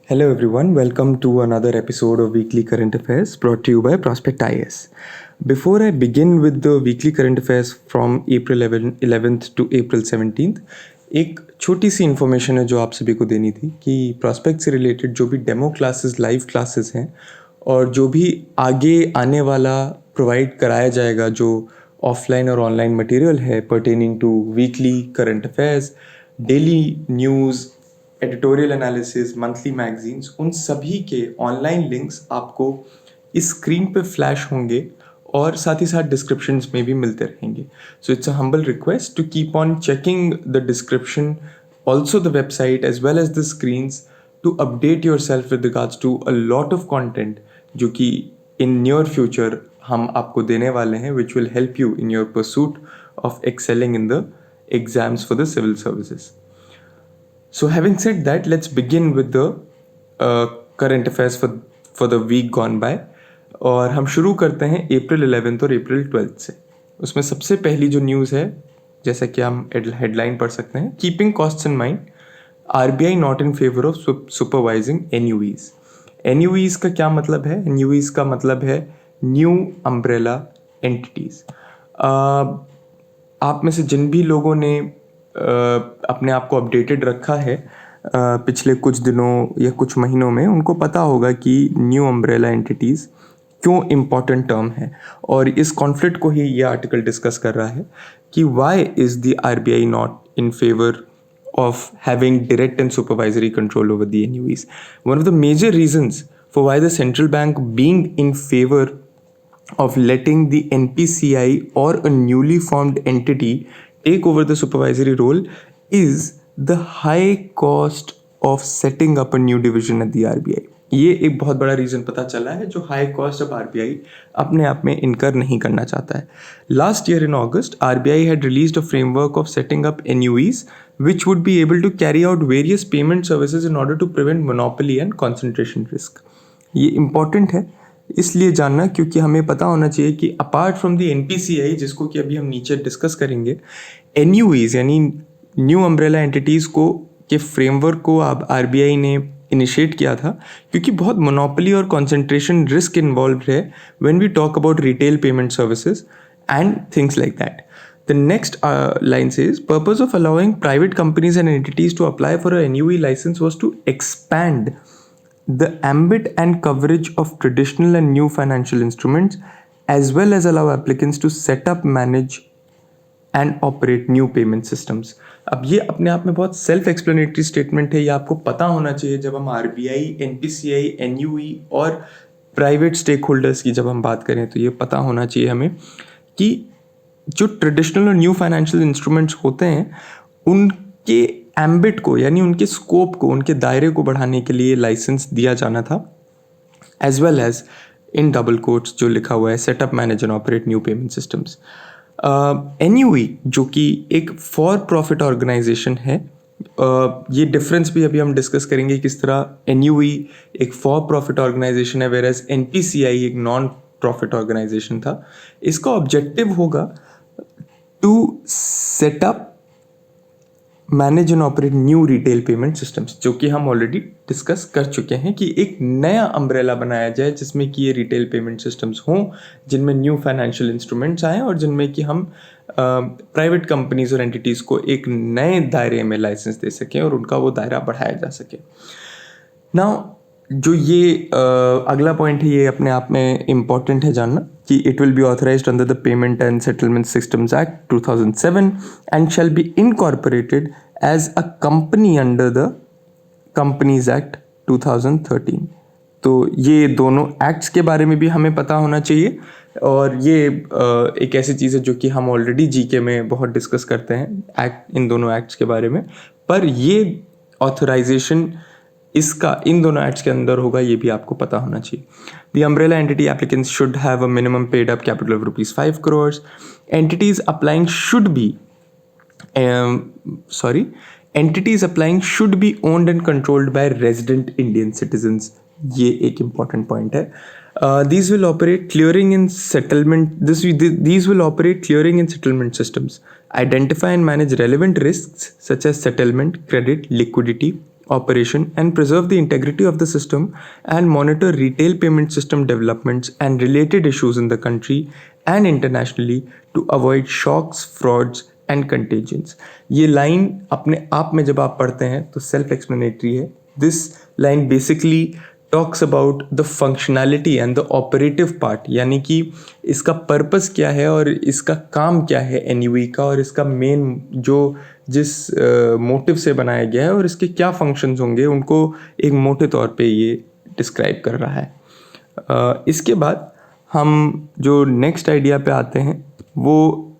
Hello everyone, welcome to another episode of Weekly Current Affairs brought to you by Prospect IS. Before I begin with the weekly current affairs from April 11th to April 17th, एक छोटी सी information है जो आप सभी को देनी थी कि प्रॉस्पेक्ट से रिलेटेड जो भी डेमो क्लासेस लाइव क्लासेस हैं और जो भी आगे आने वाला प्रोवाइड कराया जाएगा जो ऑफलाइन और ऑनलाइन मटेरियल है pertaining to weekly current affairs, daily news, editorial analysis, monthly magazines, उन सभी के ऑनलाइन लिंक्स आपको इस स्क्रीन पे फ्लैश होंगे और साथ ही साथ डिस्क्रिप्शंस में भी मिलते रहेंगे. So it's a humble request to keep on checking the description, also the website as well as the screens to update yourself with regards to a lot of content जो कि in near future हम आपको देने वाले हैं, which will help you in your pursuit of excelling in the exams for the civil services. So having said that, let's begin with the current affairs for the week gone by. और हम शुरू करते हैं April 11th और April 12th से. उसमें सबसे पहली जो न्यूज़ है, जैसा कि हम हेडलाइन पढ़ सकते हैं, keeping costs in mind, RBI not in favour of supervising NUEs. NUEs का क्या मतलब है? NUEs का मतलब है न्यू अम्ब्रेला एंटिटीज़. आप में से जिन भी लोगों ने अपने आप को अपडेटेड रखा है पिछले कुछ दिनों या कुछ महीनों में, उनको पता होगा कि न्यू अम्ब्रेला एंटिटीज़ क्यों इम्पॉर्टेंट टर्म है. और इस कॉन्फ्लिक्ट को ही ये आर्टिकल डिस्कस कर रहा है कि why is the RBI not in favour of having direct and supervisory control over the NUEs. One of the major reasons for why the central bank being in favor of letting the NPCI or a newly formed entity take over the supervisory role is the high cost of setting up a new division at the RBI. ये एक बहुत बड़ा reason पता चला है जो high cost of RBI अपने आप में इनकर नहीं करना चाहता है. Last year in August RBI had released a framework of setting up NUEs which would be able to carry out various payment services in order to prevent monopoly and concentration risk. ये important है इसलिए जानना क्योंकि हमें पता होना चाहिए कि अपार्ट फ्रॉम द NPCI, जिसको कि अभी हम नीचे डिस्कस करेंगे, NUEs यानी न्यू अम्ब्रेला एंटिटीज़ को के फ्रेमवर्क को अब RBI ने इनिशिएट किया था क्योंकि बहुत मोनोपोली और कॉन्सेंट्रेशन रिस्क इन्वॉल्व है when we talk about retail payment services and things like that. The next line says, purpose of allowing private companies and entities to apply for a NUE license was to expand the ambit and coverage of traditional and new financial instruments, as well as allow applicants to set up, manage and operate new payment systems. अब ये अपने आप में बहुत self explanatory statement है. ये आपको पता होना चाहिए जब हम RBI, NPCI, NUE और प्राइवेट स्टेक होल्डर्स की जब हम बात करें तो ये पता होना चाहिए हमें कि जो ट्रेडिशनल और न्यू फाइनेंशियल इंस्ट्रूमेंट्स होते हैं उनके एम्बिट को यानी उनके स्कोप को, उनके दायरे को बढ़ाने के लिए लाइसेंस दिया जाना था, as well as in double quotes जो लिखा हुआ है setup, manage and operate new payment systems. NUE जो कि एक फॉर प्रॉफिट ऑर्गेनाइजेशन है, ये डिफरेंस भी अभी हम डिस्कस करेंगे किस तरह NUE एक फॉर प्रॉफिट ऑर्गेनाइजेशन है वेयर एज NPCI एक नॉन प्रॉफिट ऑर्गेनाइजेशन था. इसका ऑब्जेक्टिव होगा to set up, manage and operate new retail payment systems, जो कि हम ऑलरेडी डिस्कस कर चुके हैं कि एक नया अम्ब्रेला बनाया जाए जिसमें कि ये रिटेल पेमेंट सिस्टम्स हों, जिनमें न्यू फाइनेंशियल इंस्ट्रूमेंट्स आएँ और जिनमें कि हम प्राइवेट कंपनीज और एंटिटीज़ को एक नए दायरे में लाइसेंस दे सकें और उनका वो दायरा बढ़ाया जा सके. नाउ जो ये अगला पॉइंट है ये अपने आप में इम्पॉर्टेंट है जानना कि it will be authorised under the payment and settlement systems act 2007 and shall be incorporated as a company under the companies act 2013. तो ये दोनों एक्ट्स के बारे में भी हमें पता होना चाहिए और ये एक ऐसी चीज़ है जो कि हम ऑलरेडी जीके में बहुत डिस्कस करते हैं एक्ट, इन दोनों एक्ट्स के बारे में, पर ये ऑथराइजेशन इसका इन दोनों एक्ट्स के अंदर होगा ये भी आपको पता होना चाहिए. The umbrella entity applicants should have a minimum paid up capital of rupees 5 crores. Entities applying should be owned and controlled by resident Indian citizens. ये एक important point है. These will operate clearing and settlement. These will operate clearing and settlement systems, identify and manage relevant risks such as settlement, credit, liquidity, operation, and preserve the integrity of the system, and monitor retail payment system developments and related issues in the country and internationally to avoid shocks, frauds and contagions. ये line अपने आप में जब आप पढ़ते हैं तो self explanatory है. This line basically talks about the functionality and the operative part, यानी कि इसका पर्पस क्या है और इसका काम क्या है NUE का, और इसका मेन जो जिस मोटिव से बनाया गया है और इसके क्या फंक्शंस होंगे उनको एक मोटे तौर पे ये डिस्क्राइब कर रहा है. इसके बाद हम जो नेक्स्ट आइडिया पे आते हैं वो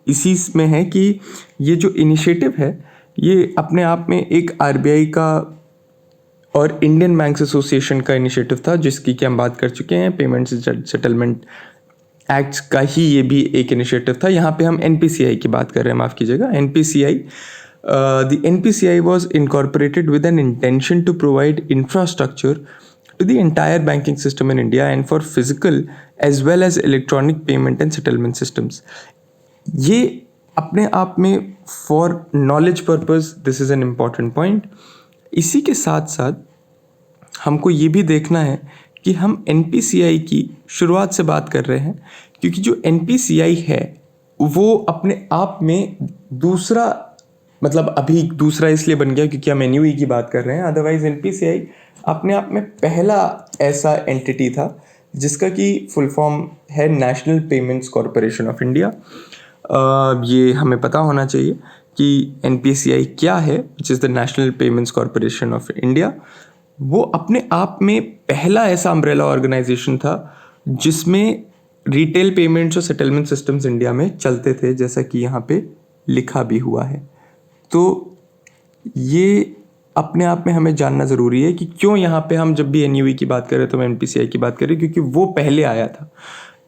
इसी में है कि ये जो इनिशिएटिव है ये अपने आप में एक RBI का और इंडियन बैंक्स एसोसिएशन का इनिशिएटिव था, जिसकी कि हम बात कर चुके हैं. पेमेंट्स सेटलमेंट एक्ट्स का ही ये भी एक इनिशिएटिव था. यहाँ पे हम NPCI की बात कर रहे हैं, माफ़ कीजिएगा. The NPCI was incorporated with an intention to provide infrastructure to the entire banking system in India and for physical as well as electronic payment and settlement systems. ये अपने आप में for knowledge purpose this is an important point. इसी के साथ साथ हमको ये भी देखना है कि हम NPCI की शुरुआत से बात कर रहे हैं, क्योंकि जो NPCI है वो अपने आप में दूसरा, मतलब अभी दूसरा इसलिए बन गया क्योंकि हम NUE की बात कर रहे हैं. अदरवाइज NPCI अपने आप में पहला ऐसा एंटिटी था जिसका कि फुल फॉर्म है national payments corporation of India. ये हमें पता होना चाहिए कि NPCI क्या है, which is the national payments corporation of India. वो अपने आप में पहला ऐसा अम्ब्रेला ऑर्गेनाइजेशन था जिसमें रिटेल पेमेंट्स और सेटलमेंट सिस्टम्स इंडिया में चलते थे, जैसा कि यहाँ पे लिखा भी हुआ है. तो ये अपने आप में हमें जानना ज़रूरी है कि क्यों यहाँ पे हम जब भी NUE की बात कर रहे हैं तो हम NPCI की बात कर रहे हैं, क्योंकि वो पहले आया था.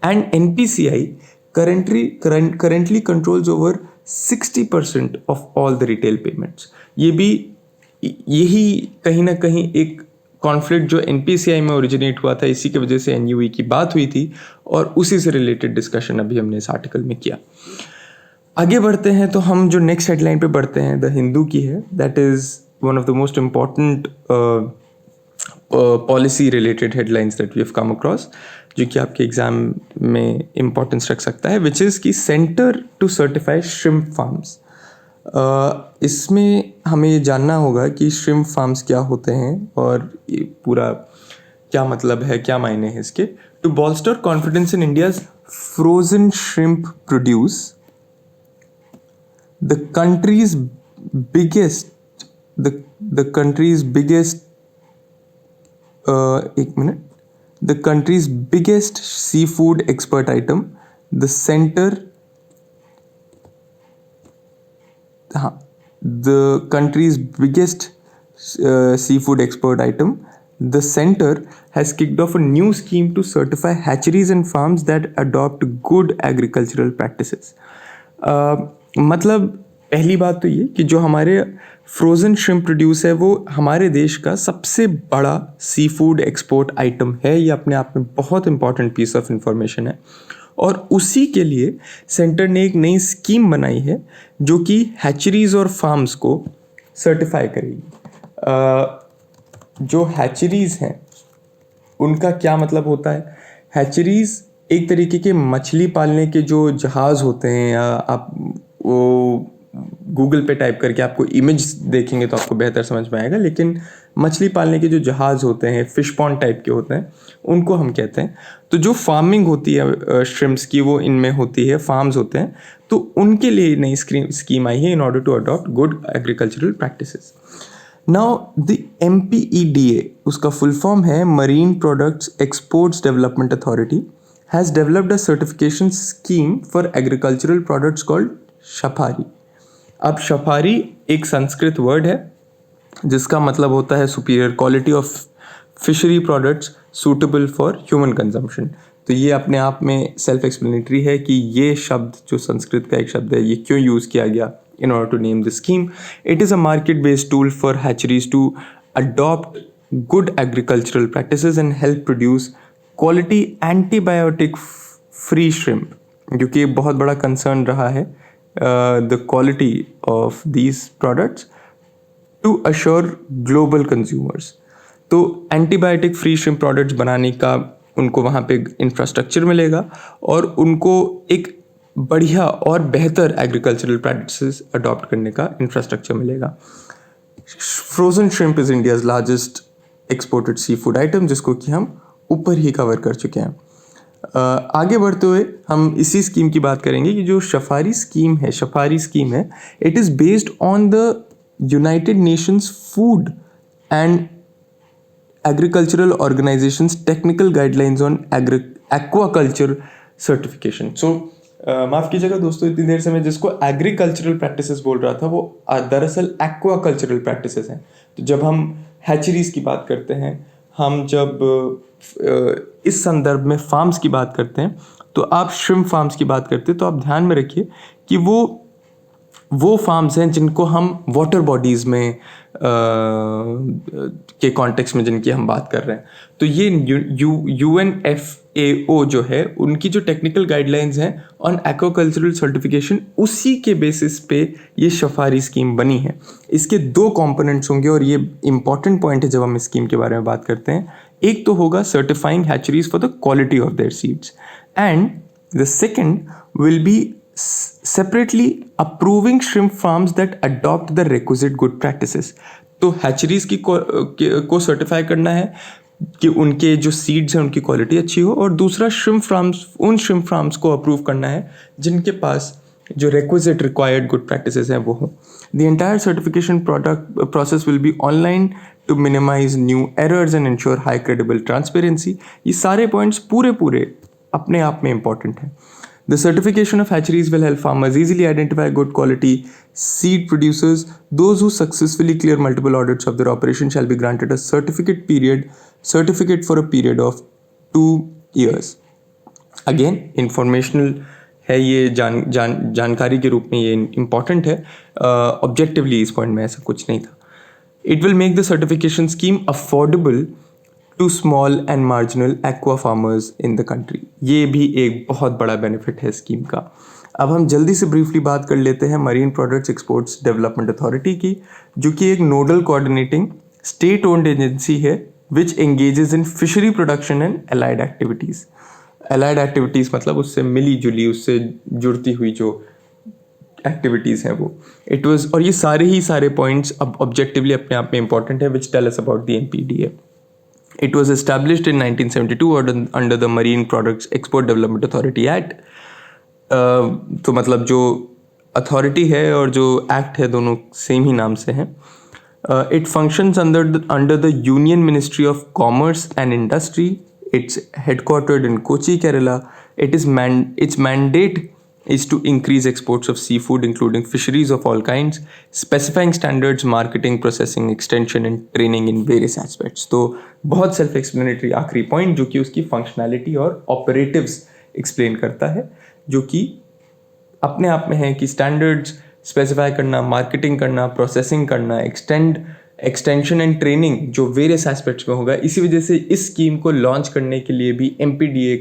And NPCI currently controls over 60% of all the retail payments. यही कहीं ना कहीं एक कॉन्फ्लिक्ट जो NPCI में ओरिजिनेट हुआ था, इसी की वजह से NUE की बात हुई थी और उसी से रिलेटेड डिस्कशन अभी हमने इस आर्टिकल में किया. आगे बढ़ते हैं तो हम जो नेक्स्ट हेडलाइन पे बढ़ते हैं द हिंदू की है. That is one of the most important policy related headlines that we have come across, जो कि आपके एग्जाम में इम्पोर्टेंस रख सकता है, which is key centre to certify shrimp farms. इसमें हमें ये जानना होगा कि श्रिम्प फार्म्स क्या होते हैं और ये पूरा क्या मतलब है, क्या मायने हैं इसके. To bolster confidence in India's frozen shrimp produce, the country's biggest the country's biggest seafood export item, the country's biggest seafood export item, the center has kicked off a new scheme to certify hatcheries and farms that adopt good agricultural practices. मतलब पहली बात तो ये कि जो हमारे frozen shrimp produce है वो हमारे देश का सबसे बड़ा सी फूड एक्सपोर्ट आइटम है. ये अपने आप में बहुत इंपॉर्टेंट पीस ऑफ इंफॉर्मेशन है और उसी के लिए सेंटर ने एक नई स्कीम बनाई है जो कि हैचरीज़ और फार्म्स को सर्टिफाई करेगी. जो हैचरीज़ हैं उनका क्या मतलब होता है? हैचरीज़ एक तरीके के मछली पालने के जो जहाज़ होते हैं, या आप वो गूगल पे टाइप करके आपको इमेज देखेंगे तो आपको बेहतर समझ में आएगा, लेकिन मछली पालने के जो जहाज़ होते हैं, फिश पॉन्ड टाइप के होते हैं, उनको हम कहते हैं. तो जो फार्मिंग होती है श्रिम्प्स की वो इनमें होती है, फार्म्स होते हैं, तो उनके लिए नई स्कीम आई है in order to adopt good agricultural practices. Now the MPEDA, उसका फुल फॉर्म है marine products exports development authority, has developed a certification scheme for agricultural products called Shaphari. अब शफारी एक संस्कृत वर्ड है जिसका मतलब होता है superior quality of fishery products suitable for human consumption. तो ये अपने आप में सेल्फ एक्सप्लेनेटरी है कि ये शब्द जो संस्कृत का एक शब्द है ये क्यों यूज़ किया गया in order to name the scheme. It is a market-based tool for hatcheries to adopt good agricultural practices and help produce quality antibiotic free shrimp, जो कि बहुत बड़ा कंसर्न रहा है, the quality of these products to assure global consumers. तो antibiotic free shrimp products बनाने का उनको वहाँ पे इंफ्रास्ट्रक्चर मिलेगा और उनको एक बढ़िया और बेहतर एग्रीकल्चरल प्रैक्टिसेस अडॉप्ट करने का इंफ्रास्ट्रक्चर मिलेगा। Frozen shrimp is India's largest exported seafood item, जिसको कि हम ऊपर ही कवर कर चुके हैं। आगे बढ़ते हुए हम इसी स्कीम की बात करेंगे कि जो शफारी स्कीम है, it is based on the United Nations Food and Agricultural Organizations technical guidelines on aquaculture certification. So माफ़ कीजिएगा दोस्तों, इतनी देर से मैं जिसको एग्रीकल्चरल प्रैक्टिसेस बोल रहा था वो दरअसल एक्वाकल्चरल प्रैक्टिसेस हैं। तो जब हम हैचरीज़ की बात करते हैं, हम जब इस संदर्भ में फार्म्स की बात करते हैं, तो आप श्रिम्प फार्म्स की बात करते हैं, तो आप ध्यान में रखिए कि वो फार्म्स हैं जिनको हम वाटर बॉडीज़ में के कॉन्टेक्स्ट में जिनकी हम बात कर रहे हैं। तो ये UNFAO जो है, उनकी जो टेक्निकल गाइडलाइंस हैं ऑन एक्वाकल्चरल सर्टिफिकेशन, उसी के बेसिस पे ये शफारी स्कीम बनी है। इसके 2 कंपोनेंट्स होंगे और ये इंपॉर्टेंट पॉइंट है जब हम इस स्कीम के बारे में बात करते हैं। एक तो होगा certifying hatcheries for the quality of their seeds, and the second will be separately approving shrimp farms that adopt the requisite good practices। तो हैचरीज को सर्टिफाई करना है कि उनके जो सीड्स हैं उनकी क्वालिटी अच्छी हो, और दूसरा उन श्रिम्प फार्म्स को अप्रूव करना है जिनके पास जो requisite required good practices हैं वो हो। The entire certification process will be online to minimize new errors and ensure high credible transparency। ये सारे पॉइंट्स पूरे अपने आप में इंपॉर्टेंट हैं। The certification of hatcheries will help farmers easily identify good quality seed producers. Those who successfully clear multiple audits of their operation shall be granted a certificate for a period of 2 years. Again, informational है ये, जानकारी के रूप में ये important है। Objectively इस point में ऐसा कुछ नहीं था। It will make the certification scheme affordable to small and marginal aqua farmers in the country. ये भी एक बहुत बड़ा बेनिफिट है स्कीम का। अब हम जल्दी से ब्रीफली बात कर लेते हैं Marine products exports development Authority की, जो कि एक nodal coordinating state owned agency है which engages in fishery production and allied activities. Allied activities मतलब उससे मिली जुली, उससे जुड़ती हुई जो एक्टिविटीज़ हैं वो। और ये सारे पॉइंट्स अब ऑब्जेक्टिवली अपने आप में इंपॉर्टेंट है, which tell us about the MPDA। It was established in 1972 under the Marine Products Export Development Authority Act। तो मतलब जो अथॉरिटी है और जो एक्ट है दोनों सेम ही नाम से हैं। It functions under the Union Ministry of Commerce and Industry। It's headquartered in Kochi, Kerala। Its mandate is to increase exports of seafood, including fisheries of all kinds, specifying standards, marketing, processing, extension and training in various aspects। तो बहुत self explanatory आखिरी point, जो कि उसकी functionality और operatives explain करता है, जो कि अपने आप में है कि स्टैंडर्ड्स स्पेसिफाई करना, मार्केटिंग करना, प्रोसेसिंग करना, एक्सटेंशन एंड ट्रेनिंग जो वेरियस एस्पेक्ट्स में होगा। इसी वजह से इस स्कीम को लॉन्च करने के लिए भी MPDA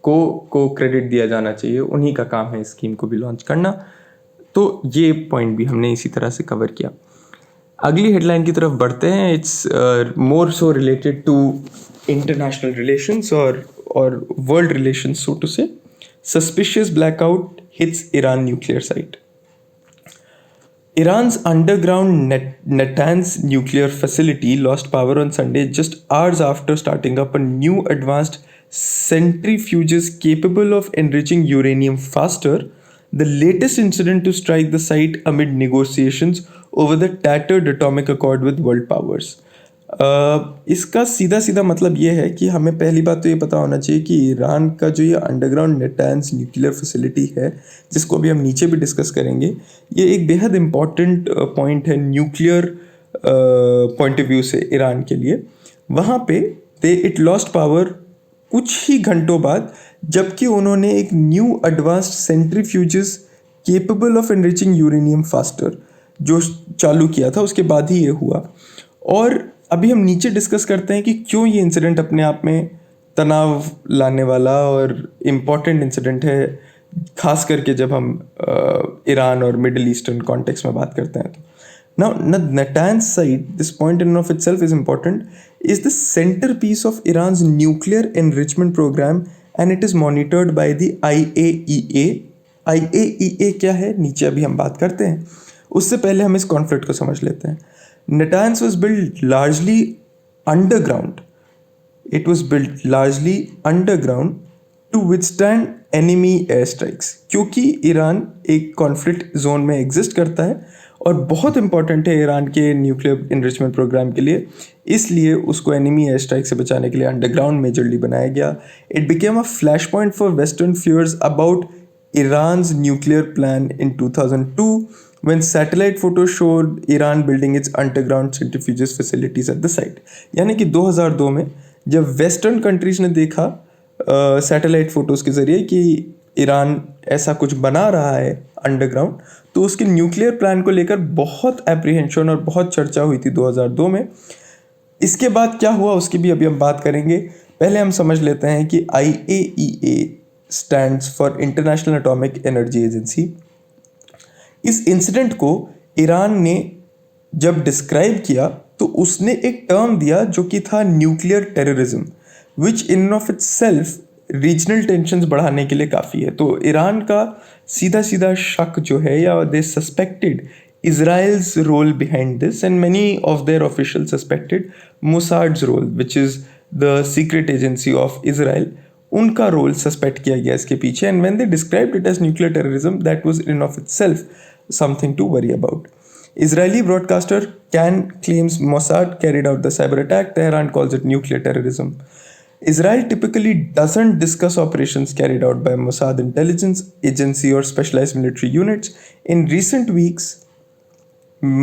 को क्रेडिट दिया जाना चाहिए, उन्हीं का काम है इस स्कीम को भी लॉन्च करना। तो ये पॉइंट भी हमने इसी तरह से कवर किया। अगली हेडलाइन की तरफ बढ़ते हैं। It's more so related to international relations और world relations, so to say. Suspicious blackout hits Iran nuclear site. Iran's underground Natanz nuclear facility lost power on Sunday just hours after starting up a new advanced centrifuges capable of enriching uranium faster, the latest incident to strike the site amid negotiations over the tattered atomic accord with world powers। इसका सीधा मतलब ये है कि हमें पहली बात तो ये पता होना चाहिए कि ईरान का जो ये अंडरग्राउंड नेटांज न्यूक्लियर फैसिलिटी है, जिसको अभी हम नीचे भी डिस्कस करेंगे, ये एक बेहद इम्पॉर्टेंट पॉइंट है न्यूक्लियर पॉइंट ऑफ व्यू से ईरान के लिए। वहाँ पे इट लॉस्ट पावर कुछ ही घंटों बाद, जबकि उन्होंने एक new advanced centrifuges capable of enriching uranium faster जो चालू किया था, उसके बाद ही ये हुआ। और अभी हम नीचे डिस्कस करते हैं कि क्यों ये इंसिडेंट अपने आप में तनाव लाने वाला और इम्पॉर्टेंट इंसिडेंट है, खास करके जब हम ईरान और मिडल ईस्टर्न कॉन्टेक्स्ट में बात करते हैं। तो now Natan's side, this point in and of itself is important, is the centerpiece of Iran's nuclear enrichment program and it is monitored by the IAEA. IAEA क्या है, नीचे अभी हम बात करते हैं, उससे पहले हम इस कॉन्फ्लिक्ट को समझ लेते हैं। Natanz was built largely underground. It was built largely underground to withstand enemy air strikes, क्योंकि ईरान एक कॉन्फ्लिक्ट जोन में एग्जिस्ट करता है और बहुत इंपॉर्टेंट है ईरान के न्यूक्लियर इनरिचमेंट प्रोग्राम के लिए, इसलिए उसको एनिमी एयर स्ट्राइक से बचाने के लिए अंडरग्राउंड मेजरली बनाया गया। It became a flash point for western fears about Iran's nuclear plan in 2002 when satellite photos showed Iran building its underground centrifuges facilities at the site। यानी कि 2002 में जब वेस्टर्न कंट्रीज ने देखा सैटेलाइट फोटोज़ के ज़रिए कि ईरान ऐसा कुछ बना रहा है अंडरग्राउंड, तो उसके न्यूक्लियर प्लान को लेकर बहुत एप्रीहेंशन और बहुत चर्चा हुई थी 2002 में। इसके बाद क्या हुआ उसकी भी अभी हम बात करेंगे। पहले हम समझ लेते हैं कि IAEA stands for international atomic energy agency. इस इंसिडेंट को ईरान ने जब डिस्क्राइब किया तो उसने एक टर्म दिया जो कि था nuclear terrorism, which in of it self regional tensions बढ़ाने के लिए काफ़ी है। तो ईरान का सीधा सीधा शक जो है, या they suspected Israel's role behind this and many of their officials suspected Mossad's role, which is the secret agency of Israel, उनका रोल सस्पेक्ट किया गया इसके पीछे। And when they described it as nuclear terrorism, that was in of itself something to worry about. Israeli broadcaster Kan claims Mossad carried out the cyber attack. Tehran calls it nuclear terrorism. Israel typically doesn't discuss operations carried out by Mossad intelligence agency or specialized military units. In recent weeks,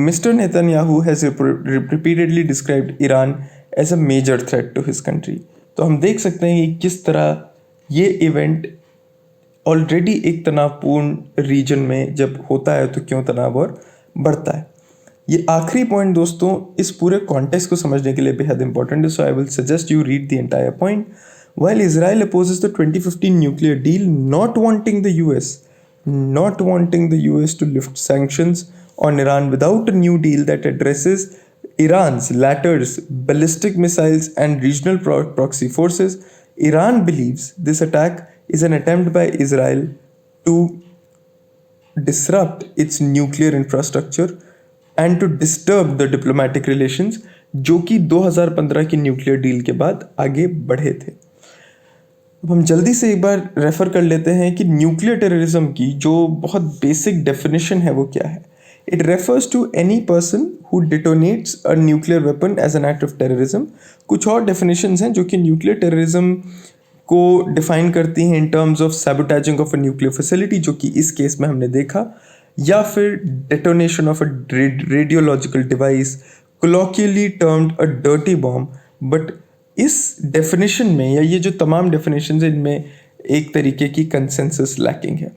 Mr. Netanyahu has repeatedly described Iran as a major threat to his country. तो हम देख सकते हैं कि किस तरह ये event already एक तनावपूर्ण रीजन में जब होता है तो क्यों तनाव और बढ़ता है। ये आखिरी पॉइंट दोस्तों इस पूरे कॉन्टेक्स्ट को समझने के लिए बेहद इंपॉर्टेंट है, so I will suggest you read the entire point. While Israel opposes the 2015 nuclear deal, not wanting the US to lift sanctions on Iran without a new deal that addresses Iran's latter's ballistic missiles and regional proxy forces, Iran believes this attack is an attempt by Israel to disrupt its nuclear infrastructure and to disturb the diplomatic relations जो कि 2015 की nuclear deal के बाद आगे बढ़े थे। अब हम जल्दी से एक बार रेफर कर लेते हैं कि न्यूक्लियर टेररिज्म की जो बहुत बेसिक डेफिनेशन है वो क्या है। It refers to any person who detonates a nuclear weapon as an act of terrorism। कुछ और definitions हैं जो कि न्यूक्लियर टेररिज्म को डिफाइन करती हैं in terms of sabotaging of a nuclear facility, जो कि इस केस में हमने देखा, या फिर detonation of a radiological device, colloquially termed a dirty bomb। But इस definition में, या ये जो तमाम definitions हैं, इनमें एक तरीके की consensus lacking है।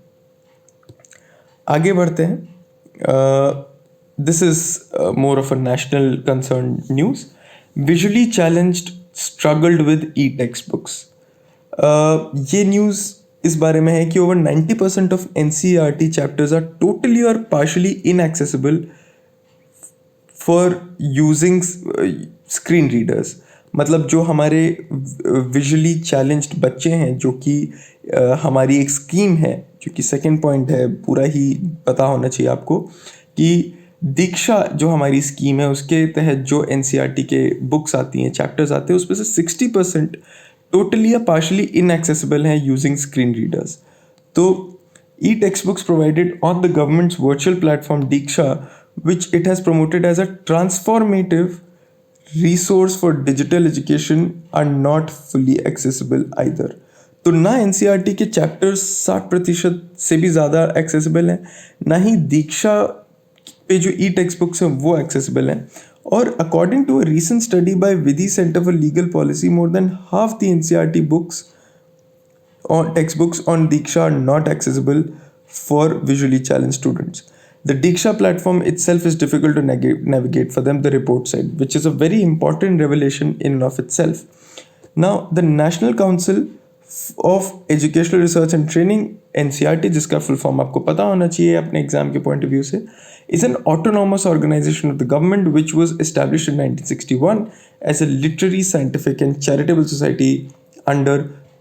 आगे बढ़ते हैं। This is more of a national concern news. Visually challenged struggled with e-textbooks. ये न्यूज़ इस बारे में है कि over 90% of NCERT chapters are totally or partially inaccessible for using screen readers। मतलब जो हमारे विजुअली चैलेंज्ड बच्चे हैं, जो कि हमारी एक स्कीम है, जो कि सेकंड पॉइंट है, पूरा ही पता होना चाहिए आपको कि दीक्षा जो हमारी स्कीम है उसके तहत जो NCERT के बुक्स आती हैं, चैप्टर्स आते हैं, उसमें से 60% टोटली या पार्शली इनएक्सेसिबल हैं यूजिंग स्क्रीन रीडर्स। तो e textbooks provided on the government's virtual platform Diksha, which it has promoted as a transformative resource for digital education, are not fully accessible either। तो ना NCERT के chapters 60% से भी ज़्यादा accessible हैं, ना ही दीक्षा पे जो ई टेक्स्ट बुक्स हैं वो एक्सेसिबल हैं। और according to a recent study by Vidhi centre for legal policy, more than half the NCERT books और textbooks on Diksha are not accessible for visually challenged students। The Diksha platform itself is difficult to navigate for them, the report said, which is a very important revelation in and of itself। Now the national council of educational research and training NCERT, जिसका full form आपको पता होना चाहिए अपने exam के point of view से, is an autonomous organization of the government which was established in 1961 as a literary, scientific and charitable society under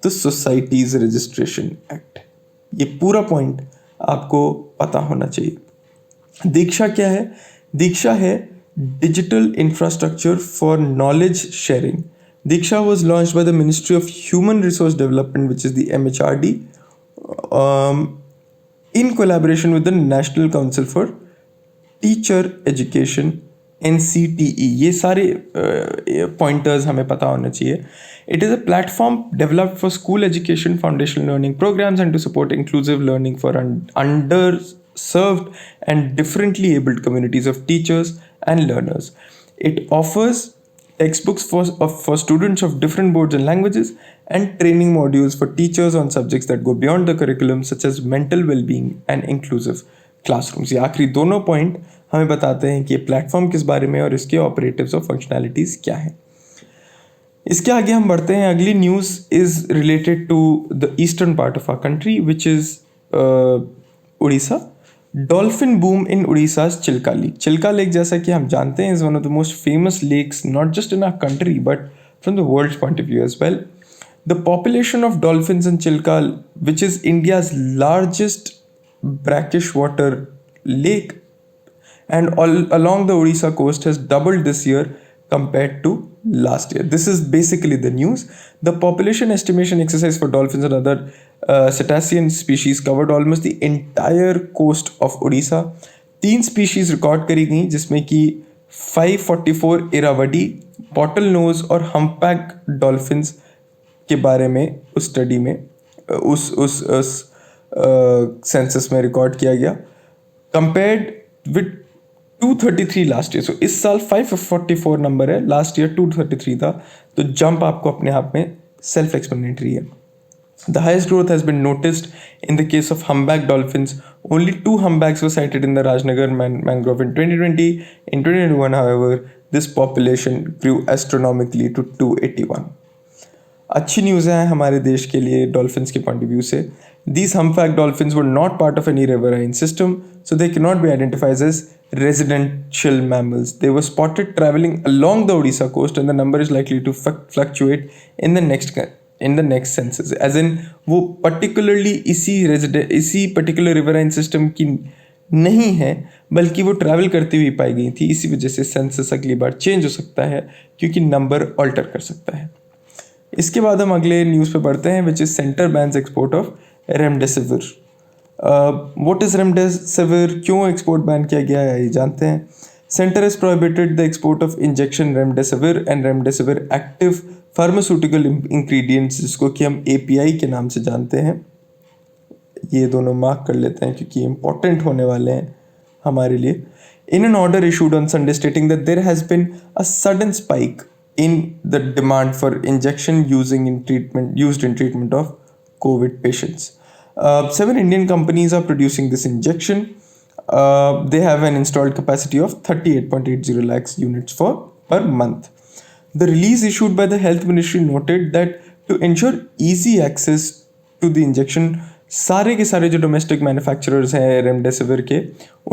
the Societies Registration Act. ये पूरा पॉइंट आपको पता होना चाहिए। दीक्षा क्या है? दीक्षा है digital infrastructure for knowledge sharing. Diksha was launched by the Ministry of Human Resource Development, which is the MHRD, in collaboration with the National Council for Teacher Education, NCTE. ये सारे pointers हमें पता होना चाहिए। It is a platform developed for school education, foundational learning programs, and to support inclusive learning for underserved and differently abled communities of teachers and learners. It offers textbooks for students of different boards and languages, and training modules for teachers on subjects that go beyond the curriculum, such as mental well-being and inclusive classrooms. ये आखिरी दोनों point हमें बताते हैं कि ये platform किस बारे में और इसके ऑपरेटिव्स और फंक्शनैलिटीज़ क्या हैं। इसके आगे हम बढ़ते हैं। अगली news is related to the eastern part of our country, which is Orissa. Dolphin boom in Orissa's Chilka lake. Chilka lake, जैसा कि हम जानते हैं, is one of the most famous lakes not just in our country but from the world point of view as well. The population of dolphins in Chilka, which is India's largest brackish water lake and all along the Odisha coast, has doubled this year compared to last year. This is basically the news. The population estimation exercise for dolphins and other cetacean species covered almost the entire coast of Odisha. 3 species record करी गई, जिसमें कि 544 Irrawaddy, bottle knows और हम्पैक dolphins के बारे में उस study में उस सेंसस में रिकॉर्ड किया गया, कंपेयर्ड विद 233 लास्ट ईयर। सो इस साल 544 नंबर है, लास्ट ईयर 233 था, तो जंप आपको अपने आप में सेल्फ एक्सप्लेनेटरी है। The highest growth has been noticed in the case of humpback dolphins. Only 2 humpbacks were sighted in the Rajnagar mangrove in 2020. In 2021, however, this population grew astronomically to 281. अच्छी news है हमारे देश के लिए dolphins के point of view से। These humpback dolphins were not part of any riverine system, so they cannot be identified as residential mammals. They were spotted traveling along the Odisha coast, and the number is likely to fluctuate in the next census. As in, वो particularly इसी particular riverine system की नहीं है, बल्कि वो travel करती हुई पाई गई थी। इसी वजह से सेंसस अगली बार चेंज हो सकता है, क्योंकि नंबर ऑल्टर कर सकता है। इसके बाद हम अगले न्यूज़ पे पढ़ते हैं, which is centre bans export of remdesivir. What is remdesivir, क्यों एक्सपोर्ट बैन किया गया है, ये जानते हैं। Centre has prohibited the export of injection remdesivir and remdesivir active pharmaceutical ingredients, जिसको कि हम API के नाम से जानते हैं। ये दोनों मार्क कर लेते हैं क्योंकि इंपॉर्टेंट होने वाले हैं हमारे लिए। In an order issued on Sunday stating that there has been a sudden spike in the demand for injection used in treatment of COVID patients. 7 Indian companies are producing this injection. They have an installed capacity of 38.80 lakhs units per month. The release issued by the Health Ministry noted that to ensure easy access to the injection, सारे के सारे जो domestic manufacturers हैं remdesivir के,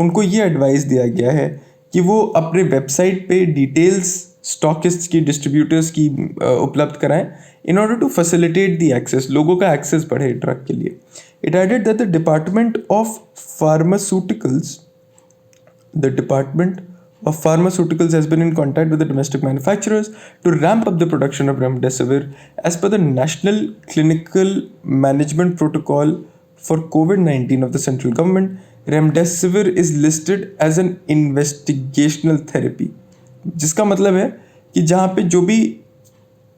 उनको ये advice दिया गया है कि वो अपने वेबसाइट पे डिटेल्स स्टॉकिस्ट की, डिस्ट्रीब्यूटर्स की उपलब्ध कराएं in order to facilitate the access, लोगों का एक्सेस बढ़े ड्रग के लिए। It added that the department of pharmaceuticals has been in contact with the domestic manufacturers to ramp up the production of remdesivir as per the National Clinical Management Protocol for COVID-19 of the central government. Remdesivir is listed as an investigational therapy, जिसका मतलब है कि जहाँ पे जो भी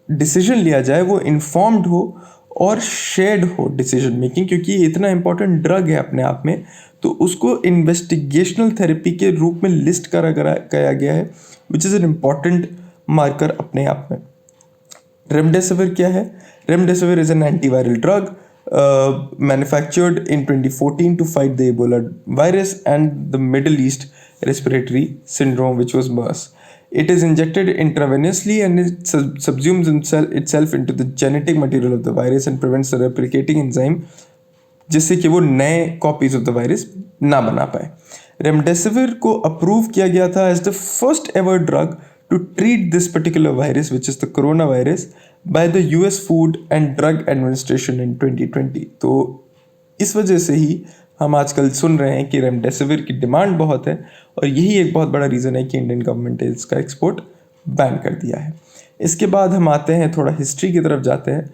decision लिया जाए वो इन्फॉर्म्ड हो और शेयर्ड हो डिसीजन मेकिंग, क्योंकि ये इतना इंपॉर्टेंट ड्रग है अपने आप में, तो उसको इन्वेस्टिगेशनल थेरेपी के रूप में लिस्ट करा गया है, which is an important marker अपने आप में। रेमडेसिविर क्या है? Remdesivir is an antiviral drug manufactured in 2014 to fight the Ebola virus and the Middle East respiratory syndrome, which was MERS. It is injected intravenously and it subsumes itself into the genetic material of the virus and prevents the replicating enzyme, जिससे कि वो नए copies of the virus ना बना पाए। Remdesivir को approve किया गया था as the first ever drug to treat this particular virus which is the corona virus by the US Food and Drug Administration in 2020। तो इस वजह से ही हम आजकल सुन रहे हैं कि रेमडेसिविर की डिमांड बहुत है और यही एक बहुत बड़ा रीज़न है कि इंडियन गवर्नमेंट ने इसका एक्सपोर्ट बैन कर दिया है। इसके बाद हम आते हैं, थोड़ा हिस्ट्री की तरफ जाते हैं।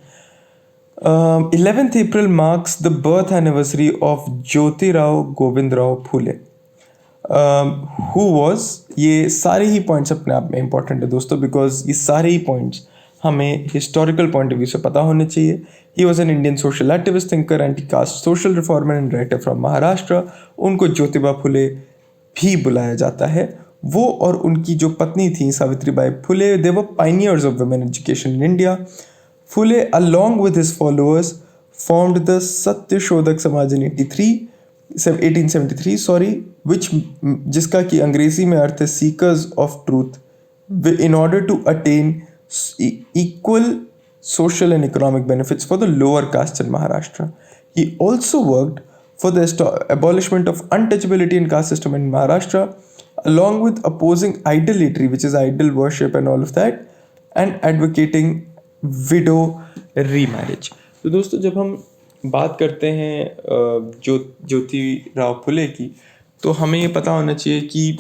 11th April marks the birth anniversary of Jyotirao Govindrao Phule, who was, ये सारे ही पॉइंट्स अपने आप में इंपॉर्टेंट है दोस्तों, बिकॉज ये सारे ही पॉइंट्स हमें हिस्टोरिकल पॉइंट ऑफ व्यू से पता होने चाहिए। He was an Indian social activist, thinker, anti cast social reformer and writer from Maharashtra. उनको ज्योतिबा फुले भी बुलाया जाता है। वो और उनकी जो पत्नी थी Savitribai Phule, they were pioneers of women education in India. Phule, along with his followers, formed the Satyashodak Samaj in 1873, which जिसका कि अंग्रेजी में अर्थ है seekers of truth, in order to attain equal social and economic benefits for the lower castes in Maharashtra. He also worked for the abolishment of untouchability in caste system in Maharashtra, along with opposing idolatry, which is idol worship and all of that, and advocating window remarriage. तो दोस्तों जब हम बात करते हैं ज्योतिराव फुले की, तो हमें ये पता होना चाहिए कि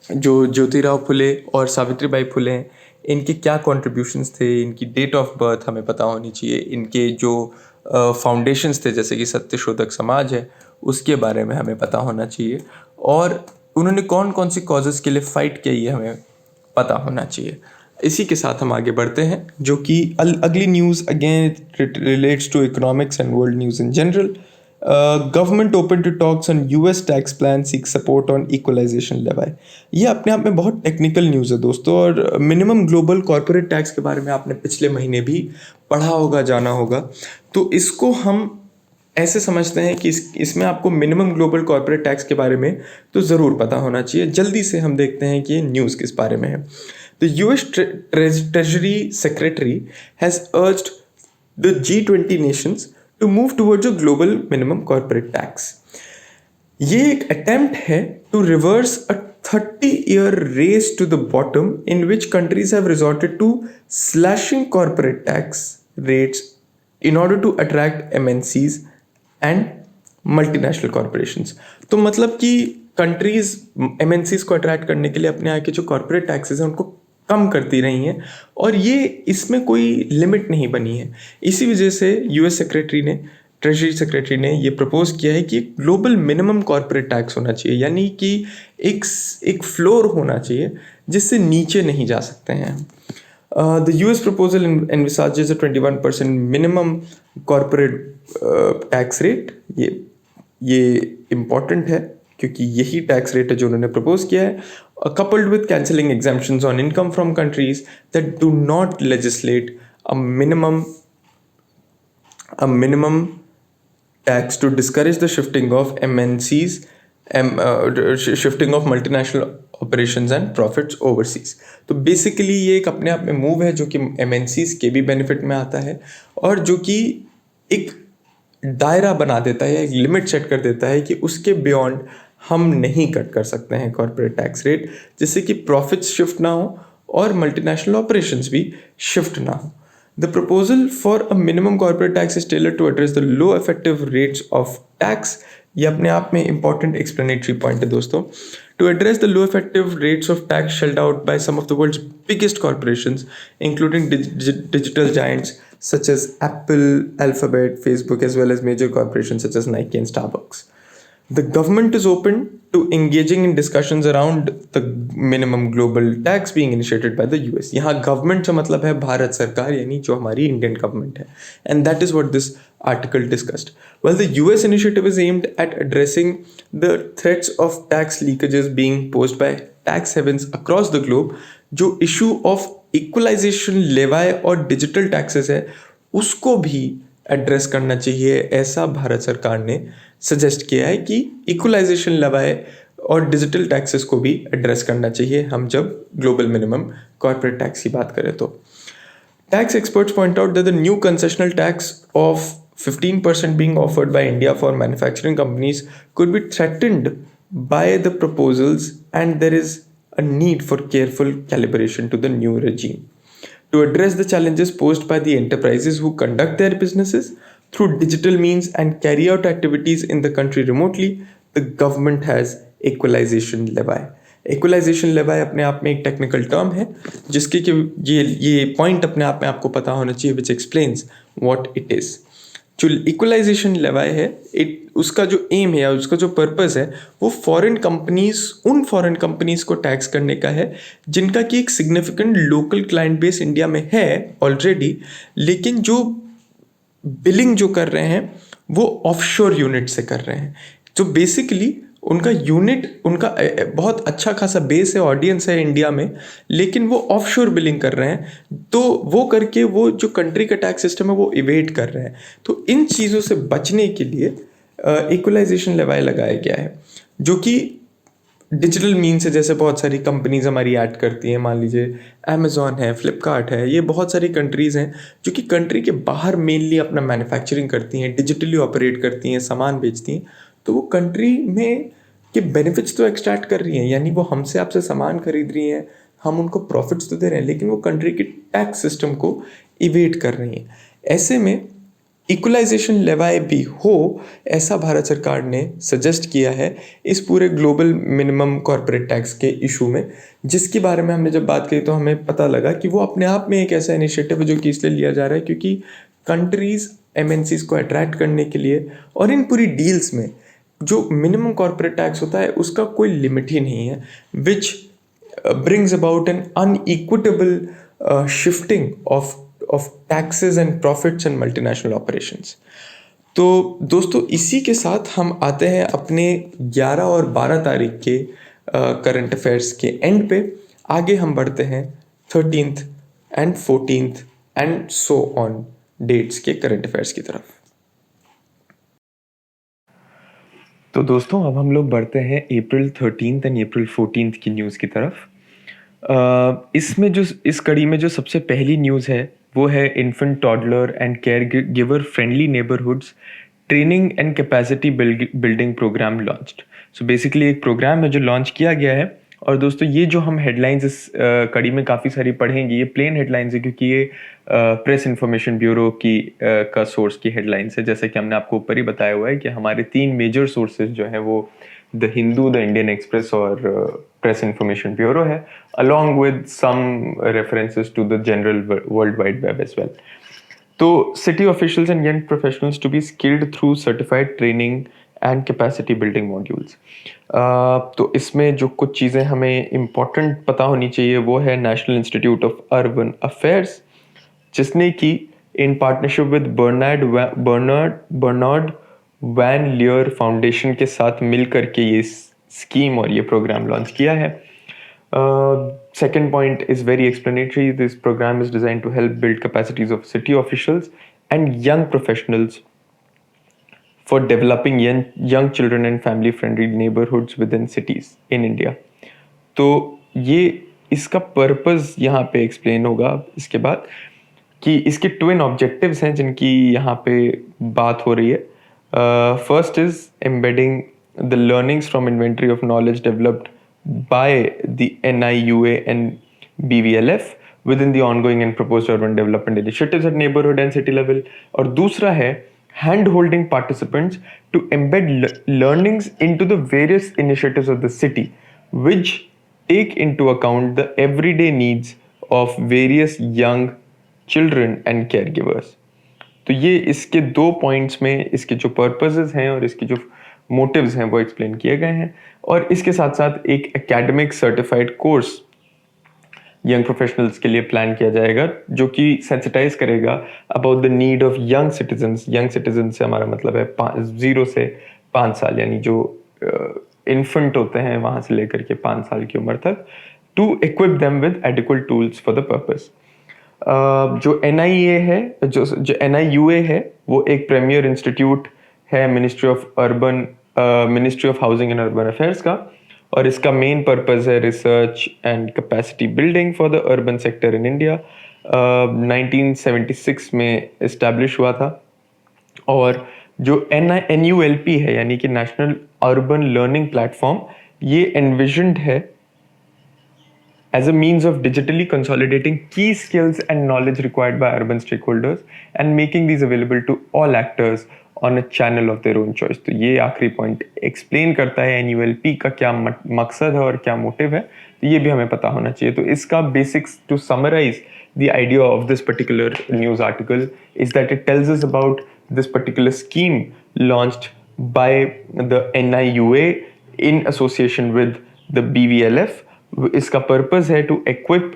जो ज्योतिराव फुले और सावित्रीबाई फुले हैं, इनके क्या कॉन्ट्रीब्यूशंस थे, इनकी डेट ऑफ बर्थ हमें पता होनी चाहिए, इनके जो फाउंडेशंस थे जैसे कि सत्यशोधक समाज है उसके बारे में हमें पता होना चाहिए, और उन्होंने कौन कौन सी कॉजेज़ के लिए फ़ाइट किया ये हमें पता होना चाहिए। इसी के साथ हम आगे बढ़ते हैं, जो कि अगली news again relates to economics and world news in general. Government open to talks on US tax plan, seek support on equalization levy. ये अपने आप में बहुत टेक्निकल न्यूज़ है दोस्तों, और मिनिमम ग्लोबल कॉर्पोरेट टैक्स के बारे में आपने पिछले महीने भी पढ़ा होगा, जाना होगा। तो इसको हम ऐसे समझते हैं कि इसमें आपको मिनिमम ग्लोबल कॉर्पोरेट टैक्स के बारे में तो ज़रूर पता होना चाहिए। जल्दी से हम देखते हैं कि ये न्यूज़ किस बारे में है। The US Treasury Secretary has urged the G20 nations to move towards a global minimum corporate tax. ये एक attempt है to reverse a 30-year race to the bottom in which countries have resorted to slashing corporate tax rates in order to attract MNCs and multinational corporations. तो मतलब कि countries MNCs को attract करने के लिए अपने यहाँ के जो कॉर्पोरेट टैक्सेस हैं उनको कम करती रही हैं, और ये इसमें कोई लिमिट नहीं बनी है। इसी वजह से यूएस ट्रेजरी सेक्रेटरी ने ये प्रपोज किया है कि ग्लोबल मिनिमम कॉर्पोरेट टैक्स होना चाहिए, यानी कि एक फ्लोर होना चाहिए जिससे नीचे नहीं जा सकते हैं। The US proposal envisages a 21% minimum corporate tax rate. ये इम्पॉर्टेंट है क्योंकि यही टैक्स रेट है जो उन्होंने प्रपोज किया है, coupled with cancelling exemptions on income from countries that do not legislate a minimum tax to discourage the shifting of MNCs, shifting of multinational operations and profits overseas। तो basically ये एक अपने आप में मूव है जो कि MNCs के भी बेनिफिट में आता है, और जो कि एक दायरा बना देता है, एक लिमिट सेट कर देता है कि उसके बियॉन्ड हम नहीं कट कर सकते हैं कॉर्पोरेट टैक्स रेट, जिससे कि प्रॉफिट्स शिफ्ट ना हो और मल्टीनेशनल ऑपरेशंस भी शिफ्ट ना हो। The proposal for a minimum corporate tax is tailored to address the low effective rates of tax. ये अपने आप में इंपॉर्टेंट एक्सप्लेनेटरी पॉइंट है दोस्तों। To address the low effective rates of tax shelled out by some of the world's biggest corporations including digital giants such as Apple, Alphabet, Facebook, as well as major corporations such as Nike and Starbucks. The government is open to engaging in discussions around the minimum global tax being initiated by the US. यहाँ government से मतलब है भारत सरकार, यानी जो हमारी Indian government है, and that is what this article discussed. While the US initiative is aimed at addressing the threats of tax leakages being posed by tax havens across the globe, जो issue of equalization levy और digital taxes है उसको भी address करना चाहिए, ऐसा भारत सरकार ने सजेस्ट किया है कि इक्वलाइजेशन लेवाई और डिजिटल टैक्सेस को भी एड्रेस करना चाहिए हम जब ग्लोबल मिनिमम कॉर्पोरेट टैक्स की बात करें तो। Tax experts point out that the new concessional tax of 15% being offered by India for manufacturing companies could be threatened by the proposals, and there is a need for careful calibration to the new regime. To address the challenges posed by the enterprises who conduct their businesses through digital means and carry out activities in the country remotely, the government has equalization levy. Equalization levy अपने आप में एक technical term है जिसके कि ये point अपने आप में आपको पता होना चाहिए, विच एक्सप्लेन्स व्हाट इट इज़। जो इक्वलाइजेशन लेवाई है उसका जो एम है या उसका जो पर्पस है वो उन फॉरेन कंपनीज को टैक्स करने का है जिनका कि एक significant local client base India में है ऑलरेडी, लेकिन जो बिलिंग जो कर रहे हैं वो ऑफशोर यूनिट से कर रहे हैं। जो बेसिकली उनका यूनिट, उनका बहुत अच्छा खासा बेस है, ऑडियंस है इंडिया में, लेकिन वो ऑफशोर बिलिंग कर रहे हैं, तो वो करके वो जो कंट्री का टैक्स सिस्टम है वो इवेट कर रहे हैं। तो इन चीज़ों से बचने के लिए इक्वलाइजेशन लेवाई लगाया गया है, जो कि डिजिटल मीन से, जैसे बहुत सारी कंपनीज हमारी ऐड करती हैं, मान लीजिए अमेज़ॉन है, फ्लिपकार्ट है, ये बहुत सारी कंट्रीज़ हैं जो कि कंट्री के बाहर मेनली अपना मैन्युफैक्चरिंग करती हैं, डिजिटली ऑपरेट करती हैं, सामान बेचती हैं, तो वो कंट्री में के बेनिफिट्स तो एक्सट्रैक्ट कर रही हैं, यानी वो हमसे आपसे सामान खरीद रही हैं, हम उनको प्रॉफिट्स तो दे रहे हैं, लेकिन वो कंट्री के टैक्स सिस्टम को इवेट कर रही हैं। ऐसे में इक्वलाइजेशन लेवाई भी हो, ऐसा भारत सरकार ने सजेस्ट किया है इस पूरे ग्लोबल मिनिमम कॉर्पोरेट टैक्स के इशू में, जिसके बारे में हमने जब बात की तो हमें पता लगा कि वो अपने आप में एक ऐसा इनिशिएटिव है जो कि इसलिए लिया जा रहा है क्योंकि कंट्रीज़ MNCs को अट्रैक्ट करने के लिए, और इन पूरी डील्स में जो मिनिमम कॉर्पोरेट टैक्स होता है उसका कोई लिमिट ही नहीं है, which brings about an inequitable shifting of taxes and profits and multinational operations. तो दोस्तों इसी के साथ हम आते हैं अपने 11 और 12 तारीख के करंट अफेयर्स के एंड पे। आगे हम बढ़ते हैं 13th and 14th and so on dates के करंट अफेयर्स की तरफ। तो दोस्तों अब हम लोग बढ़ते हैं अप्रैल 13th एंड अप्रैल 14th की न्यूज़ की तरफ। इसमें जो इस कड़ी में जो सबसे पहली न्यूज़ है वो है infant toddler and caregiver friendly neighbourhoods training and capacity building programme launched. So basically एक प्रोग्राम है जो लॉन्च किया गया है। और दोस्तों ये जो हम हेडलाइंस इस कड़ी में काफ़ी सारी पढ़ेंगे, ये प्लेन हेडलाइंस है क्योंकि ये प्रेस इंफॉर्मेशन ब्यूरो की का सोर्स की हेडलाइंस है। जैसे कि हमने आपको ऊपर ही बताया हुआ है कि हमारे 3 मेजर सोर्सेज जो है वो the Hindu, the Indian Express और प्रेस इंफॉर्मेशन ब्यूरो है, along with some references to the general world wide web as well. तो city officials and young professionals to be skilled through certified training and capacity building modules. तो इसमें जो कुछ चीज़ें हमें important पता होनी चाहिए वो है national institute of urban affairs, जिसने कि in partnership with Bernard van Leer foundation के साथ मिल करके ये स्कीम और ये प्रोग्राम लॉन्च किया है। Second point is very explanatory. This program is designed to help build capacities of city officials and young professionals for developing young children and family-friendly neighborhoods within cities in India. तो ये इसका purpose यहाँ पे explain होगा इसके बाद कि इसके ट्विन ऑब्जेक्टिव्स हैं जिनकी यहाँ पे बात हो रही है। First is embedding the learnings from inventory of knowledge developed by the NIUA and BVLF within the ongoing and proposed urban development initiatives at neighborhood and city level. और दूसरा है hand holding participants to embed learnings into the various initiatives of the city which take into account the everyday needs of various young children and caregivers. तो ये इसके 2 points में इसके जो purposes हैं और इसकी जो मोटिव्स हैं वो एक्सप्लेन किए गए हैं। और इसके साथ साथ एक academic certified course young professionals के लिए प्लान किया जाएगा जो कि सेंसिटाइज करेगा about the need of young citizens. Young citizen से हमारा मतलब है 0 से 5 साल, यानी जो इन्फेंट होते हैं वहाँ से लेकर के 5 साल की उम्र तक, to equip them with adequate tools for the purpose. जो NIA है, जो NIUA है, वो एक प्रीमियर इंस्टीट्यूट है ministry of housing and urban affairs का, और इसका मेन पर्पस है research and capacity building for the urban sector in India. 1976 में इस्टेब्लिश हुआ था। और जो NULP है यानी कि नेशनल अर्बन लर्निंग प्लेटफॉर्म, ये एनविजन्ड है as a means of digitally consolidating key skills and knowledge required by urban stakeholders and making these available to all actors on a channel of their own choice। तो ये आखिरी point explain करता है NULP का क्या मकसद है और क्या मोटिव है, तो ये भी हमें पता होना चाहिए। तो इसका basics to summarise the idea of this particular news article is that it tells us about this particular scheme launched by the NIUA in association with the BVLF। इसका पर्पस है to equip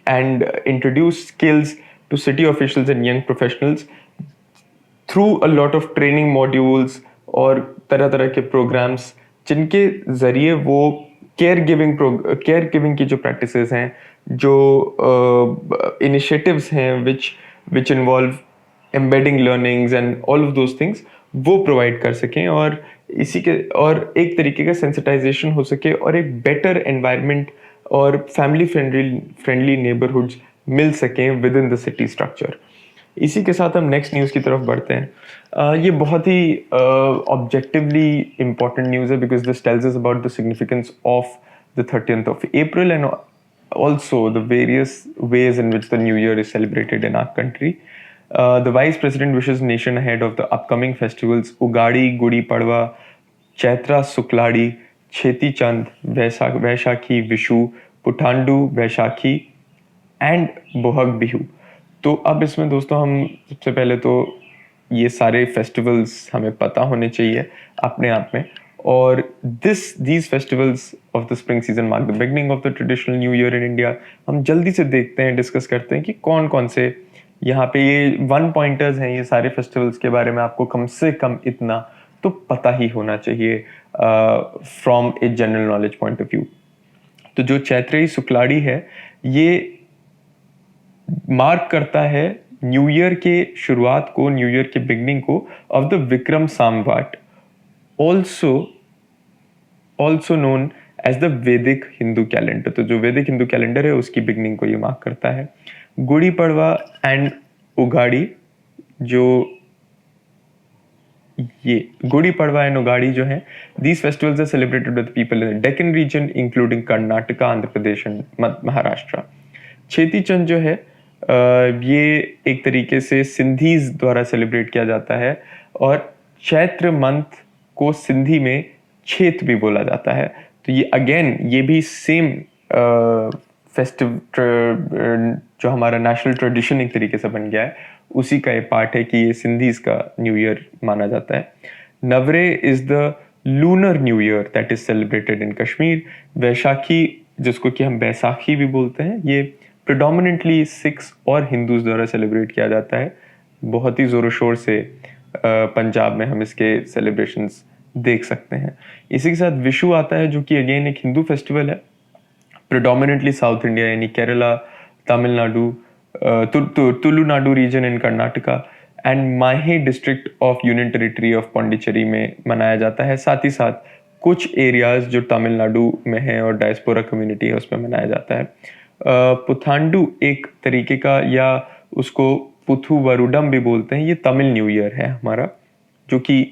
and introduce skills to city officials and young professionals through a lot of training modules और तरह तरह के programmes, जिनके ज़रिए वो care giving की जो प्रैक्टिसेस हैं, जो इनिशिएटिव्स हैं which involve embedding learnings and all of those things, वो प्रोवाइड कर सकें और एक तरीके का सेंसिटाइजेशन हो सके और एक बेटर एनवायरनमेंट और फैमिली फ्रेंडली नेबरहुड्स मिल सकें with in the city structure. इसी के साथ हम नेक्स्ट न्यूज़ की तरफ बढ़ते हैं। ये बहुत ही ऑब्जेक्टिवली इम्पॉर्टेंट न्यूज़ है because this tells us about the significance of the 30th of April and also the various ways in which the new year is celebrated in our country। The Vice President wishes nation ahead of the upcoming festivals Ugadi, Gudi Padwa, Chaitra Sukladi, Cheti Chand, Vaishakhi, Vishu, Puthandu, Vaishakhi and Bohag Bihu। तो अब इसमें दोस्तों हम सबसे पहले तो ये सारे फेस्टिवल्स हमें पता होने चाहिए अपने आप में, और these festivals of the spring season mark the beginning of the traditional new year in India। हम जल्दी से देखते हैं, डिस्कस करते हैं कि कौन कौन से यहाँ पे ये 1 पॉइंटर्स हैं। ये सारे फेस्टिवल्स के बारे में आपको कम से कम इतना तो पता ही होना चाहिए from a general knowledge point of view. तो जो चैत्रेयी सुक्लाड़ी है, ये मार्क करता है न्यू ईयर के शुरुआत को, न्यू ईयर के बिगनिंग को of the Vikram Samvat, also known as the Vedic Hindu calendar. तो जो वैदिक हिंदू कैलेंडर है उसकी बिगनिंग को ये मार्क करता है। गुड़ी पड़वा एंड उगाड़ी, जो ये गुड़ी पड़वा एंड उगाड़ी जो है, these festivals are celebrated by the people in the Deccan region including Karnataka, Andhra Pradesh and Maharashtra. Cheti Chand जो है ये एक तरीके से सिंधीज द्वारा सेलिब्रेट किया जाता है, और चैत्र मंथ को सिंधी में छेत भी बोला जाता है। तो ये अगेन ये भी सेम फेस्टिव जो हमारा नेशनल ट्रेडिशन एक तरीके से बन गया है, उसी का ये पार्ट है कि ये सिंधीज का न्यू ईयर माना जाता है। Navreh is the lunar new year that is celebrated in Kashmir. Vaishakhi, जिसको कि हम बैसाखी भी बोलते हैं, ये प्रिडोमिनेंटली सिख्स और हिंदूज द्वारा सेलिब्रेट किया जाता है। बहुत ही ज़ोरों शोर से पंजाब में हम इसके सेलिब्रेशंस देख सकते हैं। इसी के साथ विशु आता है, जो कि अगेन एक हिंदू फेस्टिवल है, प्रिडोमिनेंटली साउथ इंडिया यानी Kerala, Tamil Nadu, Tulunadu region in Karnataka and Mahe district of union territory of Pondicherry में मनाया जाता है। साथ ही साथ कुछ एरियाज जो तमिलनाडु में हैं और डायस्पोरा कम्युनिटी है उसमें मनाया जाता है। पुथांडु एक तरीके का, या उसको पुथु वरुडम भी बोलते हैं, ये तमिल न्यू ईयर है हमारा, जो कि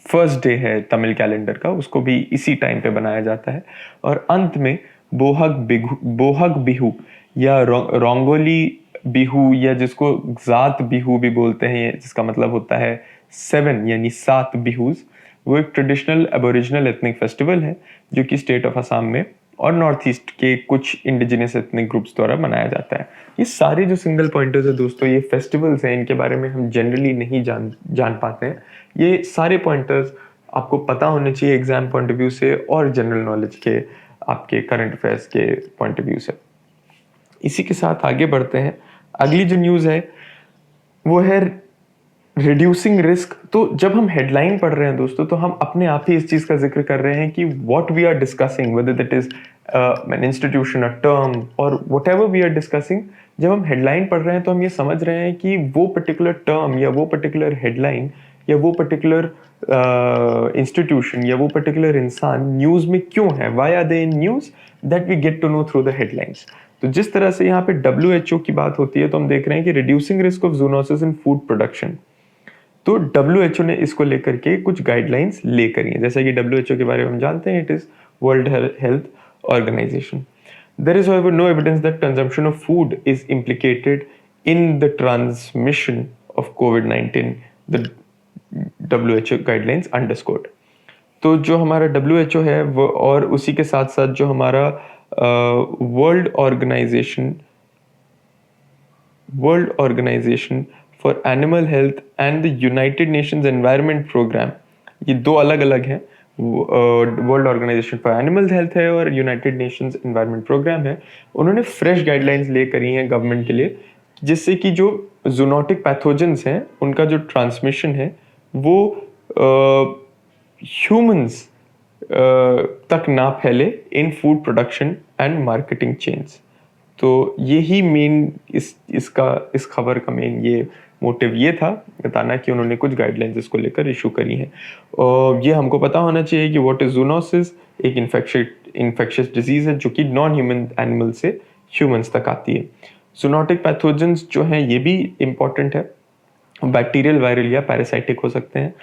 फर्स्ट डे है तमिल कैलेंडर का, उसको भी इसी टाइम पे बनाया जाता है। और अंत में बोहग बिहू या रोंगोली बिहू, या जिसको जात बिहू भी बोलते हैं, जिसका मतलब होता है 7 यानी 7 बिहूज, वो एक ट्रेडिशनल एबोरिजिनल एथनिक फेस्टिवल है जो कि स्टेट ऑफ असम में और नॉर्थ ईस्ट के कुछ इंडिजिनस एथनिक ग्रुप्स द्वारा मनाया जाता है। ये सारे जो सिंगल पॉइंटर्स है दोस्तों, ये फेस्टिवल्स हैं, इनके बारे में हम जनरली नहीं जान पाते हैं। ये सारे पॉइंटर्स आपको पता होने चाहिए एग्जाम पॉइंट ऑफ व्यू से और जनरल नॉलेज के, आपके करंट अफेयर्स के पॉइंट ऑफ व्यू से। इसी के साथ आगे बढ़ते हैं। अगली जो न्यूज़ है वो है रिड्यूसिंग रिस्क। तो जब हम हेडलाइन पढ़ रहे हैं दोस्तों, तो हम अपने आप ही इस चीज़ का जिक्र कर रहे हैं कि what we are discussing, whether that is an institution, a term और whatever we are discussing, जब हम हेडलाइन पढ़ रहे हैं तो हम ये समझ रहे हैं कि वो पर्टिकुलर टर्म या वो पर्टिकुलर हेडलाइन या वो पर्टिकुलर इंस्टीट्यूशन या वो पर्टिकुलर इंसान न्यूज़ में क्यों है, why are they in news, that we get to know through the headlines. तो जिस तरह से यहाँ पे WHO की बात होती है तो हम देख रहे हैं कि reducing risk of zoonosis in food production, तो WHO ने इसको लेकर के कुछ गाइडलाइंस ले करी हैं। जैसे कि WHO के बारे में हम जानते हैं, it is world health organisation. There is however no evidence that consumption of food is implicated in the transmission of COVID-19, the WHO guidelines underscored। तो जो हमारा WHO है वो, और उसी के साथ साथ जो हमारा world organisation for animal health and the United nations environment programme, ये दो अलग अलग हैं। World organisation for animal health है और यूनाइटेड नेशंस एनवायरनमेंट प्रोग्राम है। उन्होंने फ्रेश गाइडलाइंस ले करी हैं गवर्नमेंट के लिए, जिससे कि जो जूनोटिक पैथोजेंस हैं उनका जो ट्रांसमिशन है वो ह्यूमंस तक ना फैले इन food production and marketing chains. तो यही मेन इस खबर का मेन ये मोटिव ये था बताना कि उन्होंने कुछ गाइडलाइंस इसको लेकर इशू करी हैं। और ये हमको पता होना चाहिए कि व्हाट इज जूनोसिस, एक इन्फेक्शियस डिजीज है जो कि नॉन ह्यूमन एनिमल से ह्यूमंस तक आती है। जूनोटिक पैथोजेंस जो हैं ये भी इम्पॉर्टेंट है, बैक्टीरियल, वायरल या पैरासाइटिक हो सकते हैं।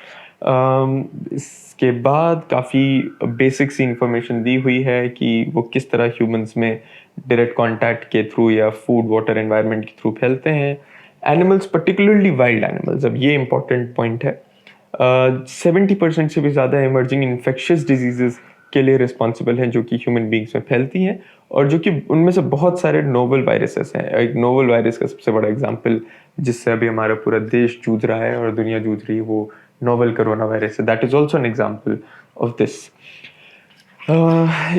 इसके बाद काफ़ी बेसिक सी इंफॉर्मेशन दी हुई है कि वो किस तरह ह्यूमंस में डायरेक्ट कांटेक्ट के थ्रू या फूड वाटर एनवायरनमेंट के थ्रू फैलते हैं। एनिमल्स, पर्टिकुलरली वाइल्ड एनिमल्स, अब ये इंपॉर्टेंट पॉइंट है, 70% से भी ज़्यादा इमर्जिंग इन्फेक्शियस डिजीजेस के लिए रिस्पॉन्सिबल हैं जो कि ह्यूमन बींग्स में फैलती हैं, और जो कि उनमें से बहुत सारे नोवल वायरसेस हैं। एक नोवल वायरस का सबसे बड़ा एग्जाम्पल जिससे अभी हमारा पूरा देश जूझ रहा है और दुनिया जूझ रही है वो नोवल कोरोना वायरस है। That is also an example of this.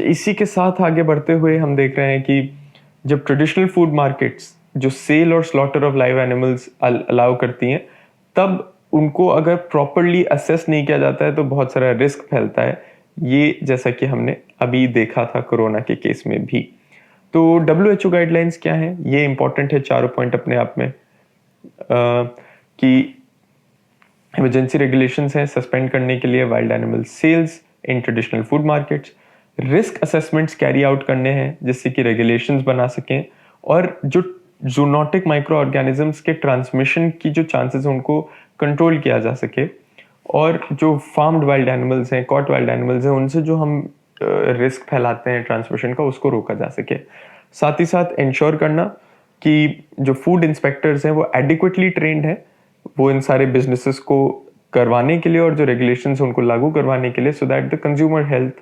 इसी के साथ आगे बढ़ते हुए हम देख रहे हैं कि जब ट्रेडिशनल फूड मार्केट्स जो सेल और slaughter of live animals allow करती हैं, तब उनको अगर प्रॉपरली असेस नहीं किया जाता है तो बहुत सारा रिस्क फैलता है। ये जैसा कि हमने अभी देखा था कोरोना के केस में भी। तो WHO गाइडलाइंस क्या हैं, ये इंपॉर्टेंट है, चारों पॉइंट अपने आप में। कि इमरजेंसी रेगुलेशंस हैं सस्पेंड करने के लिए wild animal cells in traditional food markets, risk assessments carry out करने हैं जिससे कि रेगुलेशंस बना सकें, और जो जूनोटिक माइक्रो ऑर्गेनिजम्स के ट्रांसमिशन की जो चांसेस हैं उनको कंट्रोल किया जा सके, और जो फार्म्ड वाइल्ड एनिमल्स हैं, कॉट वाइल्ड एनिमल्स हैं, उनसे जो हम रिस्क फैलाते हैं ट्रांसमिशन का, उसको रोका जा सके। साथ ही साथ इंश्योर करना कि जो फूड इंस्पेक्टर्स हैं वो एडिक्वेटली ट्रेंड हैं वो इन सारे बिजनेसेस को करवाने के लिए और जो रेगुलेशंस उनको लागू करवाने के लिए, so that the consumer health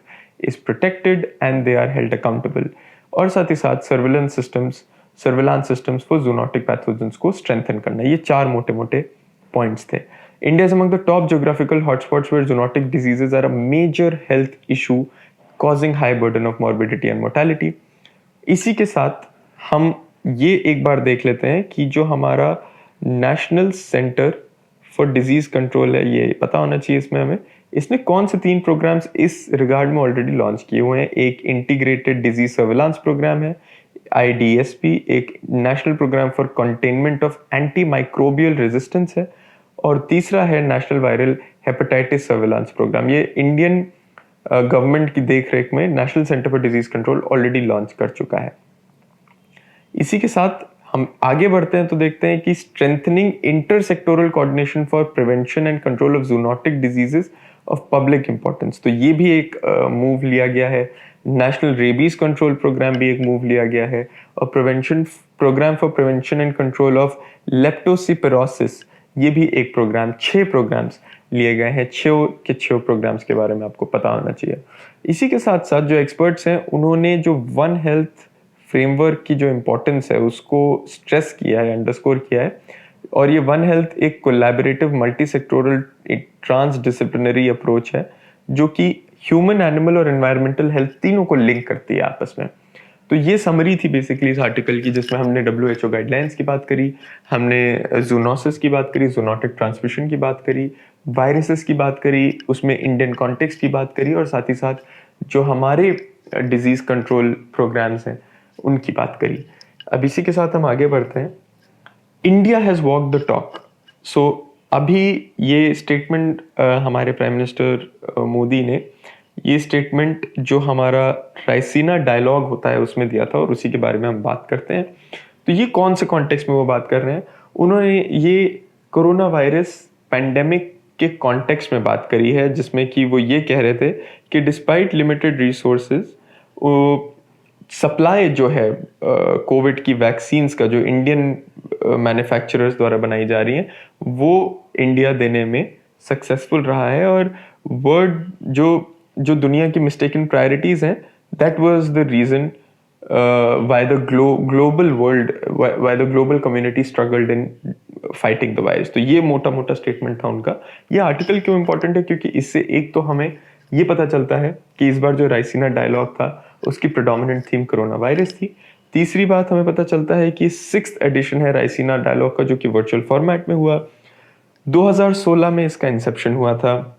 is protected and they are held accountable. और साथ ही साथ surveillance systems for zoonotic pathogens को स्ट्रेंथन करना। ये चार मोटे मोटे पॉइंट्स थे। India is among the top geographical hotspots where zoonotic diseases are a major health issue causing high burden of morbidity and mortality. इसी के साथ हम ये एक बार देख लेते हैं कि जो हमारा national centre for disease control है, ये पता होना चाहिए इसमें हमें, इसने कौन से 3 प्रोग्राम्स इस रिगार्ड में ऑलरेडी लॉन्च किए हुए हैं। एक इंटीग्रेटेड डिजीज सर्विलांस प्रोग्राम है IDSP, एक national programme for containment of anti microbial resistance है, और तीसरा है national viral hepatitis surveillance programme. ये इंडियन गवर्नमेंट की देखरेख में national centre for disease control already launch कर चुका है। इसी के साथ हम आगे बढ़ते हैं तो देखते हैं कि strengthening inter sectoral coordination for prevention and control of zoonotic diseases of public importance. तो ये भी एक मूव लिया गया है। नेशनल रेबीज कंट्रोल प्रोग्राम भी एक मूव लिया गया है, और programme for prevention and control of leptospirosis, ये भी एक प्रोग्राम, 6 प्रोग्राम्स लिए गए हैं। 6 प्रोग्राम्स के बारे में आपको पता होना चाहिए। इसी के साथ साथ जो एक्सपर्ट्स हैं उन्होंने जो वन हेल्थ फ्रेमवर्क की जो इम्पोर्टेंस है उसको स्ट्रेस किया है, अंडरस्कोर किया है, और ये वन हेल्थ एक collaborative multi sectoral transdisciplinary approach है जो कि ह्यूमन, एनिमल और एनवायरमेंटल हेल्थ तीनों को लिंक करती है आपस में। तो ये समरी थी बेसिकली इस आर्टिकल की, जिसमें हमने WHO गाइडलाइंस की बात करी, हमने जूनोसिस की बात करी, जूनोटिक ट्रांसमिशन की बात करी, वायरसेस की बात करी, उसमें इंडियन कॉन्टेक्स्ट की बात करी, और साथ ही साथ जो हमारे डिजीज कंट्रोल प्रोग्राम्स हैं उनकी बात करी। अब इसी के साथ हम आगे बढ़ते हैं। India has walk the talk. So अभी ये स्टेटमेंट हमारे प्राइम मिनिस्टर मोदी ने ये स्टेटमेंट जो हमारा रायसीना डायलॉग होता है उसमें दिया था, और उसी के बारे में हम बात करते हैं। तो ये कौन से कॉन्टेक्स्ट में वो बात कर रहे हैं? उन्होंने ये कोरोना वायरस पैंडेमिक के कॉन्टेक्स्ट में बात करी है, जिसमें कि वो ये कह रहे थे कि डिस्पाइट लिमिटेड रिसोर्सेज, सप्लाई जो है कोविड की वैक्सीन्स का जो इंडियन मैन्युफैक्चरर्स द्वारा बनाई जा रही हैं, वो इंडिया देने में सक्सेसफुल रहा है। और वर्ल्ड जो जो दुनिया की मिस्टेकन प्रायोरिटीज हैं, that was the reason why the global world, why the global community struggled in fighting the virus. तो ये मोटा मोटा स्टेटमेंट था उनका। ये आर्टिकल क्यों इंपॉर्टेंट है? क्योंकि इससे एक तो हमें ये पता चलता है कि इस बार जो रायसीना डायलॉग था उसकी प्रेडोमिनेंट थीम कोरोना वायरस थी। तीसरी बात हमें पता चलता है कि 6th एडिशन है रायसीना डायलॉग का, जो कि वर्चुअल फॉर्मेट में हुआ। 2016 में इसका इंसेप्शन हुआ था,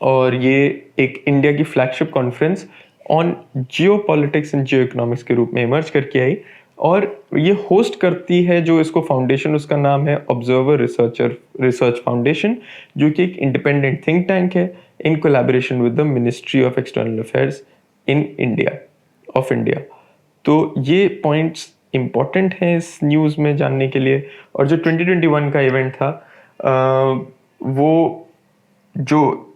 और ये एक इंडिया की flagship conference on Jio politics and Jio economics के रूप में इमर्ज करके आई। और ये होस्ट करती है जो इसको फाउंडेशन, उसका नाम है ऑब्जर्वर रिसर्च फाउंडेशन, जो कि एक इंडिपेंडेंट थिंक टैंक है in collaboration with the ministry of external affairs in India. तो ये पॉइंट्स इंपॉर्टेंट हैं इस न्यूज़ में जानने के लिए। और जो 2021 का इवेंट था, वो जो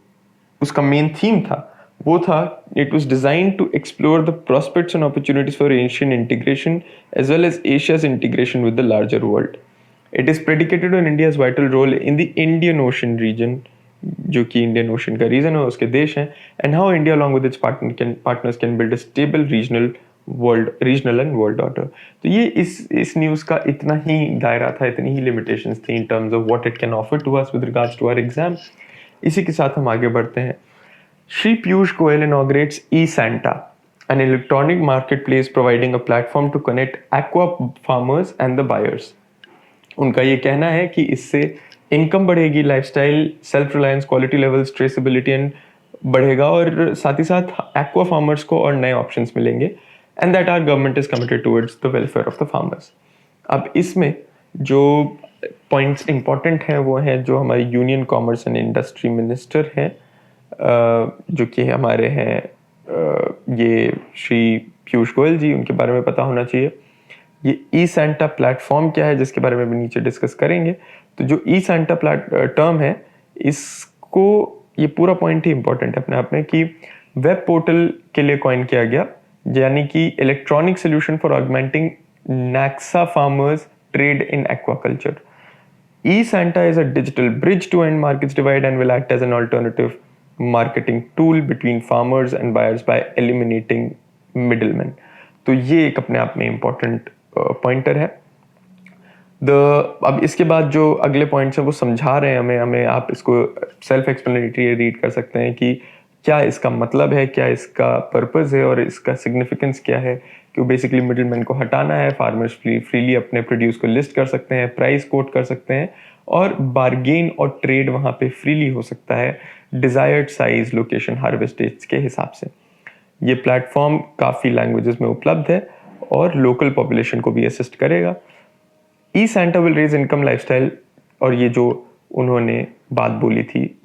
उसका मेन थीम था वो था, it was designed to explore the prospects and opportunities for Asian integration as well as Asia's integration with the larger world. It is predicated on India's vital role in the Indian ocean region, जो कि Indian ocean का reason है, उसके देश हैं, and how India along with its partners can build a stable regional and world order. तो ये इस न्यूज़ का इतना ही दायरा था, इतनी ही लिमिटेशंस थी in terms of what it can offer to us with regards to our exam. इसी के साथ हम आगे बढ़ते हैं। Shri Piyush Goyal inaugurates eSanta, an electronic marketplace providing a platform to connect aqua farmers and the buyers. उनका ये कहना है कि इससे इनकम बढ़ेगी, lifestyle, self reliance, quality levels, traceability and बढ़ेगा, और साथ ही साथ एक्वा फार्मर्स को और नए ऑप्शंस मिलेंगे, and that our government is committed towards the welfare of the farmers. अब इसमें जो पॉइंट्स इंपॉर्टेंट हैं वो हैं जो हमारे union commerce and industry minister हैं, जो कि हमारे हैं ये श्री पीयूष गोयल जी, उनके बारे में पता होना चाहिए। ये eSanta प्लेटफॉर्म क्या है, जिसके बारे में भी नीचे डिस्कस करेंगे। तो जो eSanta टर्म है, इसको, ये पूरा पॉइंट ही इंपॉर्टेंट है अपने आप में, कि वेब पोर्टल के लिए कॉइन किया गया, यानी कि electronic solution for augmenting NaCSA farmers trade in aquaculture. eSanta is a digital bridge to end markets divide and will act as an alternative marketing tool between farmers and buyers by eliminating middlemen. तो ये एक अपने आप में important pointer है। अब इसके बाद जो अगले पॉइंट्स हैं वो समझा रहे हैं हमें आप इसको सेल्फ एक्सप्लेनेटरी रीड कर सकते हैं कि क्या इसका मतलब है, क्या इसका पर्पस है और इसका सिग्निफिकेंस क्या है। कि बेसिकली मिडिलमैन को हटाना है, फार्मर्स फ्रीली अपने प्रोड्यूस को लिस्ट कर सकते हैं, प्राइस कोट कर सकते हैं, और बार्गेन और ट्रेड वहाँ पे फ्रीली हो सकता है desired size, location, harvest dates के हिसाब से। ये प्लेटफॉर्म काफ़ी लैंग्वेजेस में उपलब्ध है और लोकल पॉपुलेशन को भी असिस्ट करेगा। eSanta will raise income, lifestyle, और ये जो उन्होंने बात बोली थी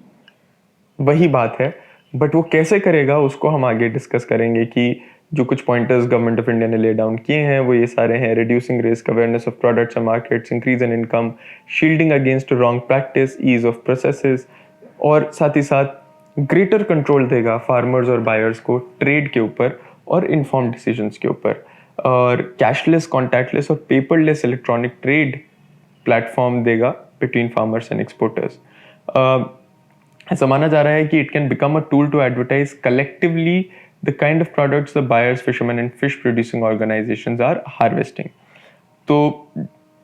वही बात है, बट वो कैसे करेगा उसको हम आगे डिस्कस करेंगे। कि जो कुछ पॉइंटर्स गवर्नमेंट ऑफ इंडिया ने ले डाउन किए हैं वो ये सारे हैं: reducing risk, awareness of products and markets, increase in income, shielding against wrong practice, ease of processes, और साथ ही साथ ग्रेटर कंट्रोल देगा फार्मर्स और बायर्स को ट्रेड के ऊपर और इन्फॉर्म डिसीजंस के ऊपर, और कैशलेस, कॉन्टैक्टलेस और पेपरलेस इलेक्ट्रॉनिक ट्रेड प्लेटफॉर्म देगा बिटवीन फार्मर्स एंड एक्सपोर्टर्स। ऐसा माना जा रहा है कि it can become a tool to advertise collectively the kind of products the buyers, fisherman and fish producing organisations are harvesting. तो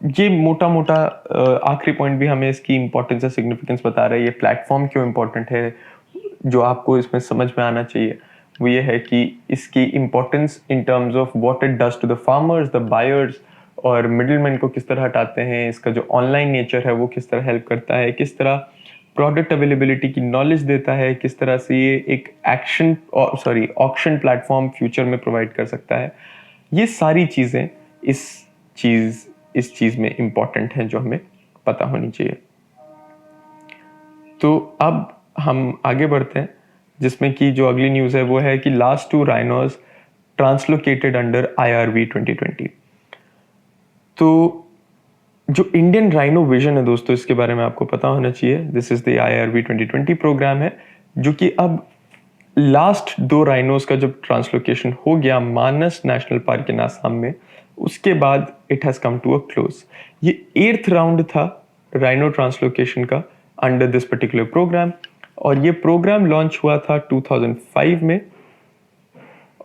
ये मोटा मोटा आखिरी पॉइंट भी हमें इसकी इंपॉर्टेंस और सिग्निफिकेंस बता रहा है। ये प्लेटफॉर्म क्यों इंपॉर्टेंट है, जो आपको इसमें समझ में आना चाहिए वो ये है कि इसकी importance in terms of what it does to the farmers, the buyers, और मिडिलमैन को किस तरह हटाते हैं, इसका जो ऑनलाइन नेचर है वो किस तरह हेल्प करता है, किस तरह प्रोडक्ट अवेलेबिलिटी की नॉलेज देता है, किस तरह से ये एक ऑक्शन प्लेटफॉर्म फ्यूचर में प्रोवाइड कर सकता है। ये सारी चीज़ें इस चीज़ में इम्पॉर्टेंट हैं जो हमें पता होनी चाहिए। तो अब हम आगे बढ़ते हैं, जिसमें कि जो अगली न्यूज़ है वो है कि last 2 rhinos translocated under IRV 2020। तो जो इंडियन राइनो विजन है दोस्तों, इसके बारे में आपको पता होना चाहिए। This is the IRV 2020 programme है, जो कि अब लास्ट 2 राइनोज का जब ट्रांसलोकेशन हो गया Manas national park in Assam में, उसके बाद it has come to a close. ये 8th राउंड था राइनो ट्रांसलोकेशन का अंडर दिस पर्टिकुलर प्रोग्राम, और ये प्रोग्राम लॉन्च हुआ था 2005 में,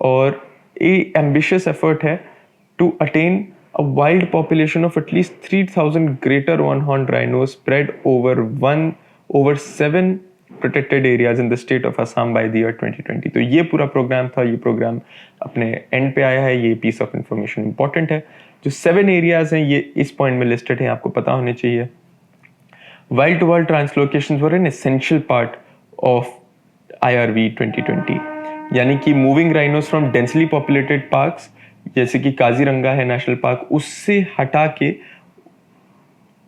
और ये एम्बिशियस एफर्ट है to attain a wild population of at least 3,000 greater one-horned rhinos spread over 7 protected areas in the state of Assam by the year 2020। तो ये पूरा प्रोग्राम था। ये प्रोग्राम अपने एंड पे आया है। ये पीस ऑफ इंफॉर्मेशन इंपॉर्टेंट है। जो 7 एरियाज हैं ये इस पॉइंट में लिस्टेड हैं, आपको पता होने चाहिए। Wild to wild translocations were an essential part of IRV 2020, यानी कि moving rhinos from densely populated parks जैसे कि काजीरंगा है नेशनल पार्क, उससे हटा के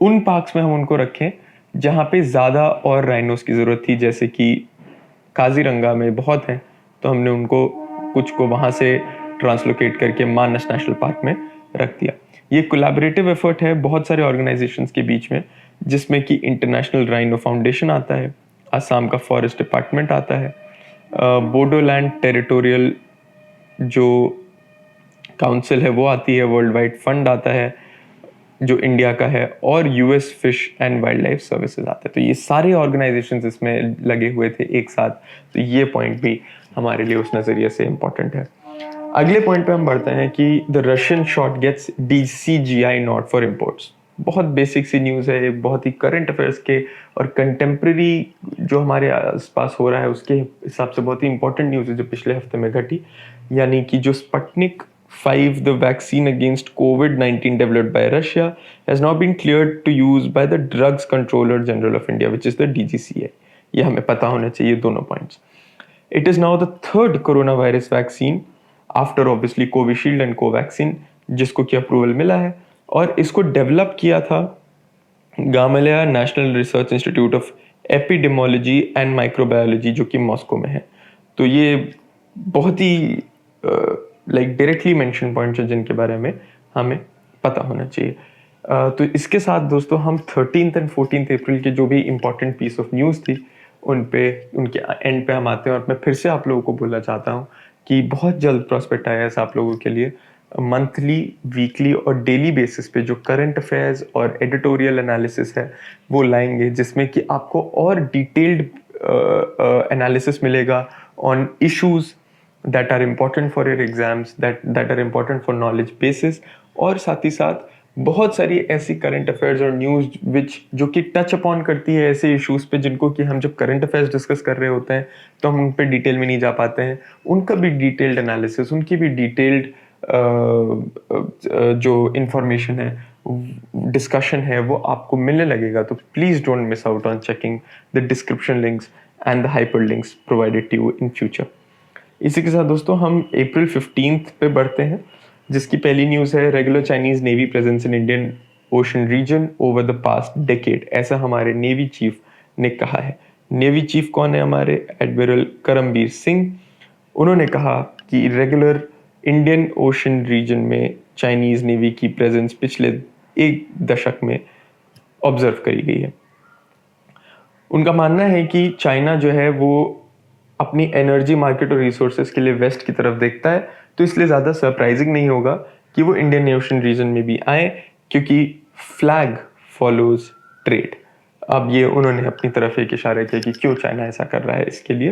उन पार्क्स में हम उनको रखें जहाँ पे ज़्यादा और राइनोस की ज़रूरत थी, जैसे कि काजीरंगा में बहुत हैं, तो हमने उनको कुछ को वहाँ से ट्रांसलोकेट करके मानस नेशनल पार्क में रख दिया। ये कोलैबोरेटिव एफर्ट है बहुत सारे ऑर्गेनाइजेशंस के बीच में, जिसमें कि इंटरनेशनल राइनो फाउंडेशन आता है, असम का फॉरेस्ट डिपार्टमेंट आता है, बोडोलैंड टेरिटोरियल जो काउंसिल है वो आती है, वर्ल्ड वाइड फंड आता है जो इंडिया का है, और US fish and wild life services आता है। तो ये सारे ऑर्गेनाइजेशंस इसमें लगे हुए थे एक साथ। तो ये पॉइंट भी हमारे लिए उस नज़रिए से इम्पॉर्टेंट है। अगले पॉइंट पे हम बढ़ते हैं कि the Russian shot gets DCGI not for imports. बहुत बेसिक सी न्यूज़ है, बहुत ही करंट अफेयर्स के और कंटेम्प्रेरी जो हमारे आसपास हो रहा है उसके हिसाब से बहुत ही इंपॉर्टेंट न्यूज़ है जो पिछले हफ्ते में घटी। यानी कि जो Sputnik 5, the vaccine against COVID-19 developed by Russia, has now been cleared to use by the Drugs Controller General of India, which is the DGCA। ये हमें पता होना चाहिए दोनों points. It is now the 3rd coronavirus vaccine after obviously Covishield and Covaxin, जिसको की approval मिला है, और इसको डेवलप किया था Gamaleya national research institute of epidemiology and microbiology, जो कि मॉस्को में है। तो ये बहुत ही डायरेक्टली मेंशन पॉइंट्स हैं जिनके बारे में हमें पता होना चाहिए। तो इसके साथ दोस्तों हम 13th और 14th अप्रैल की जो भी इंपॉर्टेंट पीस ऑफ न्यूज़ थी उनके एंड पे हम आते हैं। और मैं फिर से आप लोगों को बोलना चाहता हूँ कि बहुत जल्द प्रॉस्पेक्ट आया है आप लोगों के लिए, मंथली, वीकली और डेली बेसिस पे जो करंट अफेयर्स और एडिटोरियल एनालिसिस है वो लाएंगे, जिसमें कि आपको और डिटेल्ड एनालिसिस मिलेगा on issues that are important for your exams, that are important for knowledge basis, और साथ ही साथ बहुत सारी ऐसी करंट अफेयर्स और न्यूज़ जो कि टच अपॉन करती है ऐसे इश्यूज पे जिनको कि हम जब करंट अफेयर्स डिस्कस कर रहे होते हैं तो हम उन पे डिटेल में नहीं जा पाते हैं। उनका भी डिटेल्ड एनालिसिस, उनकी भी डिटेल्ड जो इंफॉर्मेशन है, डिस्कशन है, वो आपको मिलने लगेगा। तो please don't miss out on checking the description links and the hyperlinks provided to you in future. इसी के साथ दोस्तों हम अप्रैल 15 पे बढ़ते हैं, जिसकी पहली न्यूज़ है regular Chinese navy presence in Indian ocean region over the past decade. ऐसा हमारे नेवी चीफ ने कहा है। नेवी चीफ कौन है? हमारे एडमिरल करमबीर सिंह। उन्होंने कहा कि रेगुलर इंडियन ओशन रीजन में चाइनीज नेवी की प्रेजेंस पिछले 1 दशक में ऑब्जर्व करी गई है। उनका मानना है कि चाइना जो है वो अपनी एनर्जी मार्केट और रिसोर्सेज के लिए वेस्ट की तरफ देखता है, तो इसलिए ज़्यादा सरप्राइजिंग नहीं होगा कि वो इंडियन ओशन रीजन में भी आए, क्योंकि फ्लैग फॉलोज ट्रेड। अब ये उन्होंने अपनी तरफ एक इशारा किया कि क्यों चाइना ऐसा कर रहा है। इसके लिए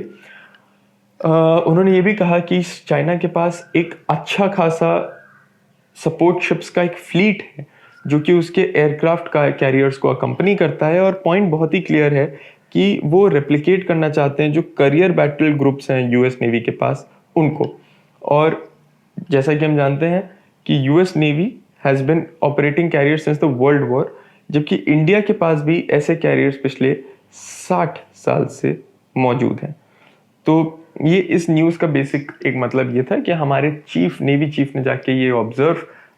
उन्होंने ये भी कहा कि चाइना के पास एक अच्छा खासा सपोर्ट शिप्स का एक फ्लीट है जो कि उसके एयरक्राफ्ट का कैरियर्स को अकम्पनी करता है, और पॉइंट बहुत ही क्लियर है कि वो रेप्लिकेट करना चाहते हैं जो करियर बैटल ग्रुप्स हैं यूएस नेवी के पास उनको। और जैसा कि हम जानते हैं कि US navy has been operating carrier since the world war, जबकि इंडिया के पास भी ऐसे कैरियर्स पिछले 60 साल से मौजूद हैं। तो ये इस न्यूज़ का बेसिक एक मतलब ये था कि हमारे नेवी चीफ ने जाके ये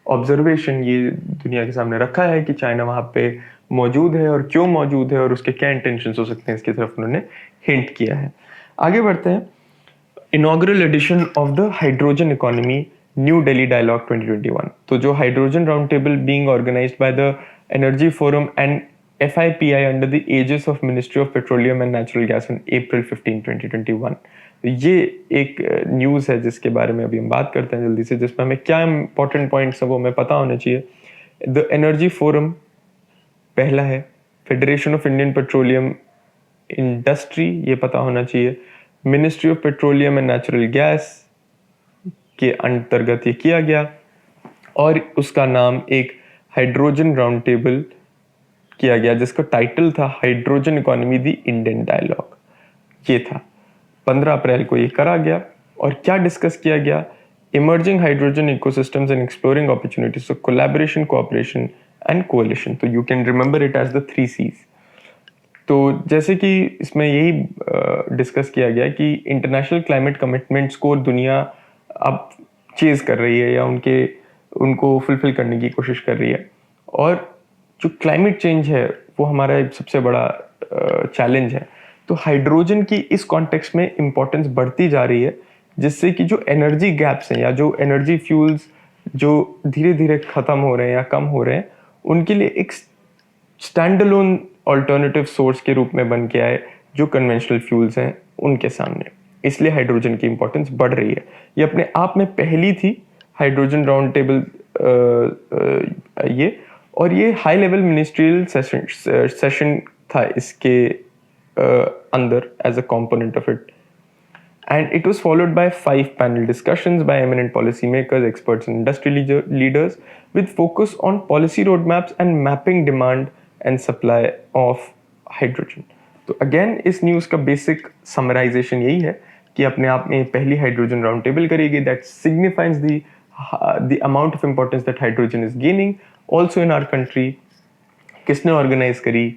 ऑब्जर्वेशन ये दुनिया के सामने रखा है कि चाइना वहाँ पे मौजूद है और क्यों मौजूद है और उसके क्या इंटेंशंस हो सकते हैं, इसकी तरफ उन्होंने हिंट किया है। आगे बढ़ते हैं। Inaugural edition of the hydrogen economy new Delhi dialogue 2021। तो जो hydrogen round table being organised by the energy forum and FIPI under the aegis of ministry of petroleum and natural gas on April 15, 2021। तो ये एक news है जिसके बारे में अभी हम बात करते हैं जल्दी से, जिसमें हमें क्या इंपॉर्टेंट पॉइंट्स हैं वो हमें पता होने चाहिए। द एनर्जी फोरम पहला है, federation of Indian petroleum industry ये पता होना चाहिए, ministry of petroleum and natural gas के अंतर्गत ये किया गया, और उसका नाम एक हाइड्रोजन राउंड टेबल किया गया जिसका टाइटल था hydrogen economy the Indian dialogue. ये था 15 अप्रैल को ये करा गया। और क्या डिस्कस किया गया? Emerging hydrogen ecosystems and exploring opportunities of collaboration, cooperation and coalition. तो you can remember it as the 3 C's। तो जैसे कि इसमें यही डिस्कस किया गया कि इंटरनेशनल क्लाइमेट कमिटमेंट्स को दुनिया अब चेज कर रही है या उनको फुलफिल करने की कोशिश कर रही है, और जो क्लाइमेट चेंज है वो हमारा एक सबसे बड़ा चैलेंज है। तो हाइड्रोजन की इस कॉन्टेक्स्ट में इम्पोर्टेंस बढ़ती जा रही है, जिससे कि जो एनर्जी गैप्स हैं या जो एनर्जी फ्यूल्स जो धीरे धीरे ख़त्म हो रहे हैं या कम हो रहे हैं, उनके लिए एक स्टैंड अलोन ऑल्टरनेटिव सोर्स के रूप में बन के आए जो कन्वेंशनल फ्यूल्स हैं उनके सामने। इसलिए हाइड्रोजन की इंपॉर्टेंस बढ़ रही है। ये अपने आप में पहली थी हाइड्रोजन राउंड टेबल ये, और ये हाई लेवल मिनिस्ट्रियल सेशन था इसके अंदर as a component of it, and it was followed by 5 panel discussions by eminent policymakers, experts and industry leaders with focus on policy roadmaps and mapping demand and supply of hydrogen। तो again इस news का basic summarisation यही है कि अपने आप में पहली हाइड्रोजन राउंड टेबल करेगी that signifies the amount of importance that hydrogen is gaining also in our country. किसने ऑर्गेनाइज करी,